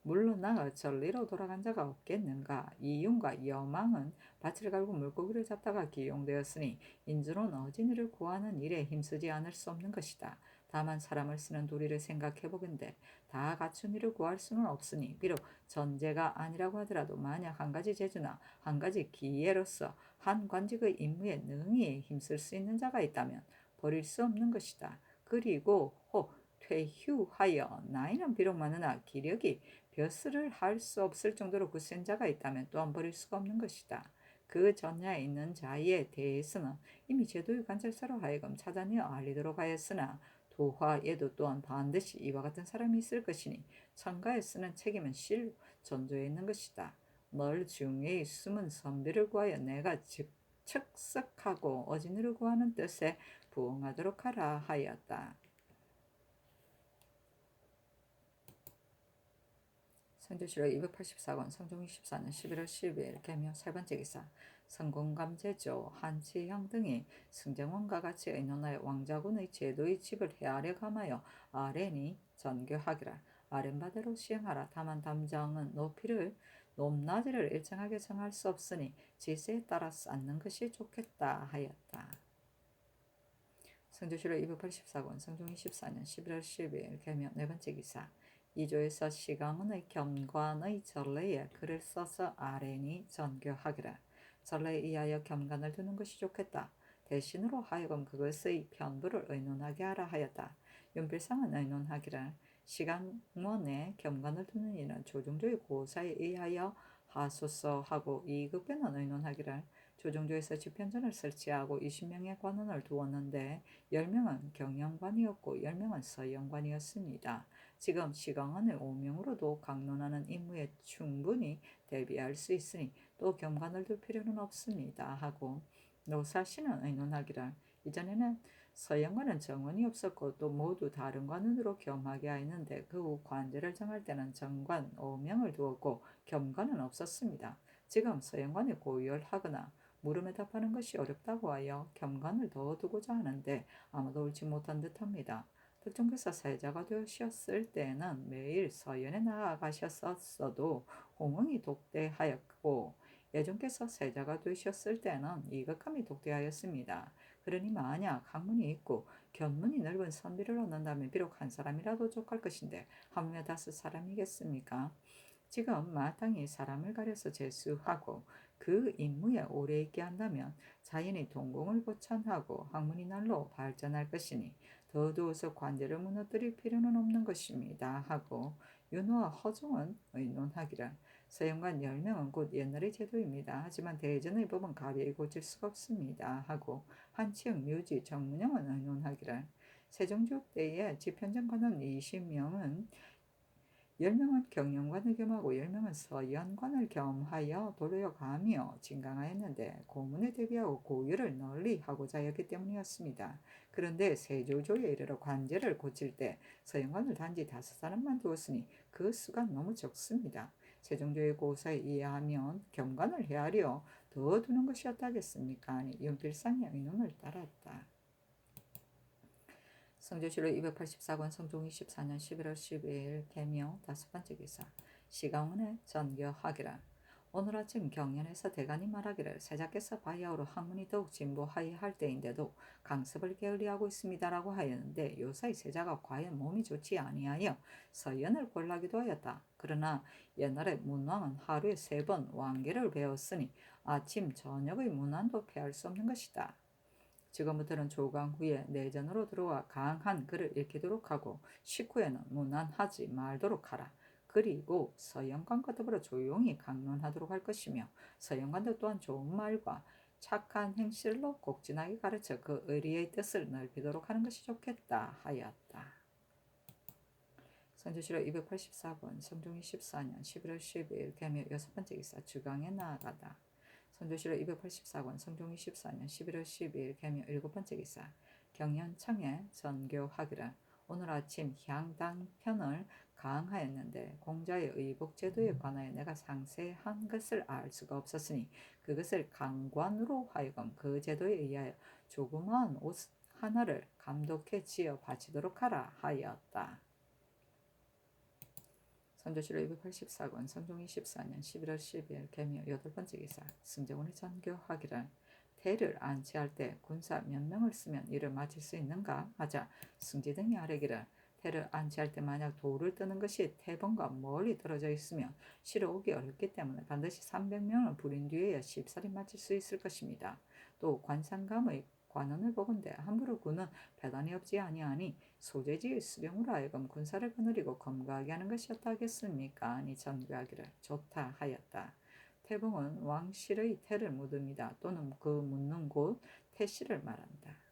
물러나가 전리로 돌아간 자가 없겠는가. 이윤과 여망은 밭을 갈고 물고기를 잡다가 기용되었으니 인주는 어진이를 구하는 일에 힘쓰지 않을 수 없는 것이다. 다만 사람을 쓰는 도리를 생각해보건대 다 갖춘 이를 구할 수는 없으니 비록 전제가 아니라고 하더라도 만약 한 가지 재주나 한 가지 기회로서 한 관직의 임무에 능히 힘쓸 수 있는 자가 있다면 버릴 수 없는 것이다. 그리고 혹 퇴휴하여 나이는 비록 많으나 기력이 벼슬을 할 수 없을 정도로 굳센 자가 있다면 또한 버릴 수가 없는 것이다. 그 전야에 있는 자에 대해서는 이미 제도의 관찰사로 하여금 찾아내어 알리도록 하였으나 도화에도 또한 반드시 이와 같은 사람이 있을 것이니 천가에 쓰는 책임은 실로 전조에 있는 것이다. 널 중에 숨은 선비를 구하여 내가 즉측석하고 어진이를 구하는 뜻에 부응하도록 하라 하였다. 성주시로 284권 성종 24년 11월 12일 개묘 세 번째 기사 성공감제조 한치형 등이 승정원과 같이 의논하여 왕자군의 제도의 집을 헤아려 감하여 아렌이 전교하기라. 아렌바대로 시행하라. 다만 담정은 높낮이를 일정하게 정할 수 없으니 지세에 따라 쌓는 것이 좋겠다 하였다. 성주시로 284권 성종 24년 11월 12일 개묘 네 번째 기사 이조에서 시강은의 겸관의 전례에 글을 써서 아렌이 전교하기라. 전례에 의하여 겸관을 두는 것이 좋겠다. 대신으로 하여금 그것의 편부를 의논하게 하라 하였다. 윤필상은 의논하기를 시강원에 겸관을 두는 이는 조중조의 고사에 의하여 하소서 하고 이급변은 의논하기를 조중조에서 집현전을 설치하고 20명의 관원을 두었는데 10명은 경영관이었고 10명은 서영관이었습니다. 지금 시강원의 5명으로도 강론하는 임무에 충분히 대비할 수 있으니 또 경관을 둘 필요는 없습니다 하고 노사시는 의논하기를 이전에는 서영관은 정원이 없었고 또 모두 다른 관원으로 겸하게 하였는데 그 후 관제를 정할 때는 정관 5명을 두었고 겸관은 없었습니다. 지금 서영관이 고열하거나 물음에 답하는 것이 어렵다고 하여 겸관을 더 두고자 하는데 아무도 옳지 못한 듯합니다. 특종께서 세자가 되셨을 때는 매일 서연에 나아가셨어도 홍응이 독대하였고 예종께서 세자가 되셨을 때는 이극함이 독대하였습니다. 그러니 만약 학문이 있고 견문이 넓은 선비를 얻는다면 비록 한 사람이라도 족할 것인데 하물며 5사람이겠습니까? 지금 마땅히 사람을 가려서 제수하고 그 임무에 오래 있게 한다면 자연히 동공을 보찬하고 학문이 날로 발전할 것이니 더더워서 관제를 무너뜨릴 필요는 없는 것입니다 하고 윤호와 허종은 의논하기를 서영관 10명은 곧 옛날의 제도입니다. 하지만 대전의 법은 가벼이 고칠 수가 없습니다 하고 한치영, 묘지, 정문영은 의논하기를 세종조 때에 집현전관원 20명은 10명은 경영관을 겸하고 10명은 서연관을 겸하여 도로여 가며 진강하였는데 고문에 대비하고 고유를 널리 하고자 하였기 때문이었습니다. 그런데 세조조에 이르러 관제를 고칠 때 서연관을 단지 5사람만 두었으니 그 수가 너무 적습니다. 세종조의 고사에 의하면 겸관을 헤아려 더 두는 것이 어떠하겠습니까? 아니 윤필상의 의논을 따랐다. 성조시로 284권 성종 24년 11월 12일 개묘 다섯 번째 기사 시강원의 전교하기라. 오늘 아침 경연에서 대간이 말하기를 세자께서 바야흐로 학문이 더욱 진보하여야 할 때인데도 강습을 게을리하고 있습니다라고 하였는데 요사이 세자가 과연 몸이 좋지 아니하여 서연을 골라기도 하였다. 그러나 옛날에 문왕은 하루에 3번 왕계를 배웠으니 아침 저녁의 문안도 피할 수 없는 것이다. 지금부터는 조강 후에 내전으로 들어와 강한 글을 읽히도록 하고 식후에는 문안하지 말도록 하라. 그리고 서영관과 더불어 조용히 강론하도록 할 것이며 서영관도 또한 좋은 말과 착한 행실로 곡진하게 가르쳐 그 의리의 뜻을 넓히도록 하는 것이 좋겠다 하였다. 성주시로 284권 성종 24년 11월 12일 개묘 여섯 번째 기사 주강에 나아가다. 선조실록 284권 성종 24년 11월 12일 개묘 7번째 기사. 경연청에 전교하기를 오늘 아침 향당편을 가항하였는데 공자의 의복제도에 관하여 내가 상세한 것을 알 수가 없었으니 그것을 강관으로 하여금 그 제도에 의하여 조그마한 옷 하나를 감독해 지어 바치도록 하라 하였다. 선조실록 284권 성종 24년 11월 12일 개묘 8번째 기사. 승정원이 전교하기를 태를 안치할 때 군사 몇 명을 쓰면 이를 마칠 수 있는가 하자 승지 등이 아뢰기를 태를 안치할 때 만약 돌을 뜨는 것이 태번과 멀리 떨어져 있으면 실어 오기 어렵기 때문에 반드시 300명을 부린 뒤에야 쉽사리 마칠 수 있을 것입니다. 또 관상감의 관원을 보건대 함부로 군은 배단이 없지 아니하니 소재지의 수령으로 하여금 군사를 거느리고 검거하게 하는 것이었다 하겠습니까? 아니 전교하기를 좋다 하였다. 태봉은 왕실의 태를 묻습니다. 또는 그 묻는 곳 태씨를 말한다.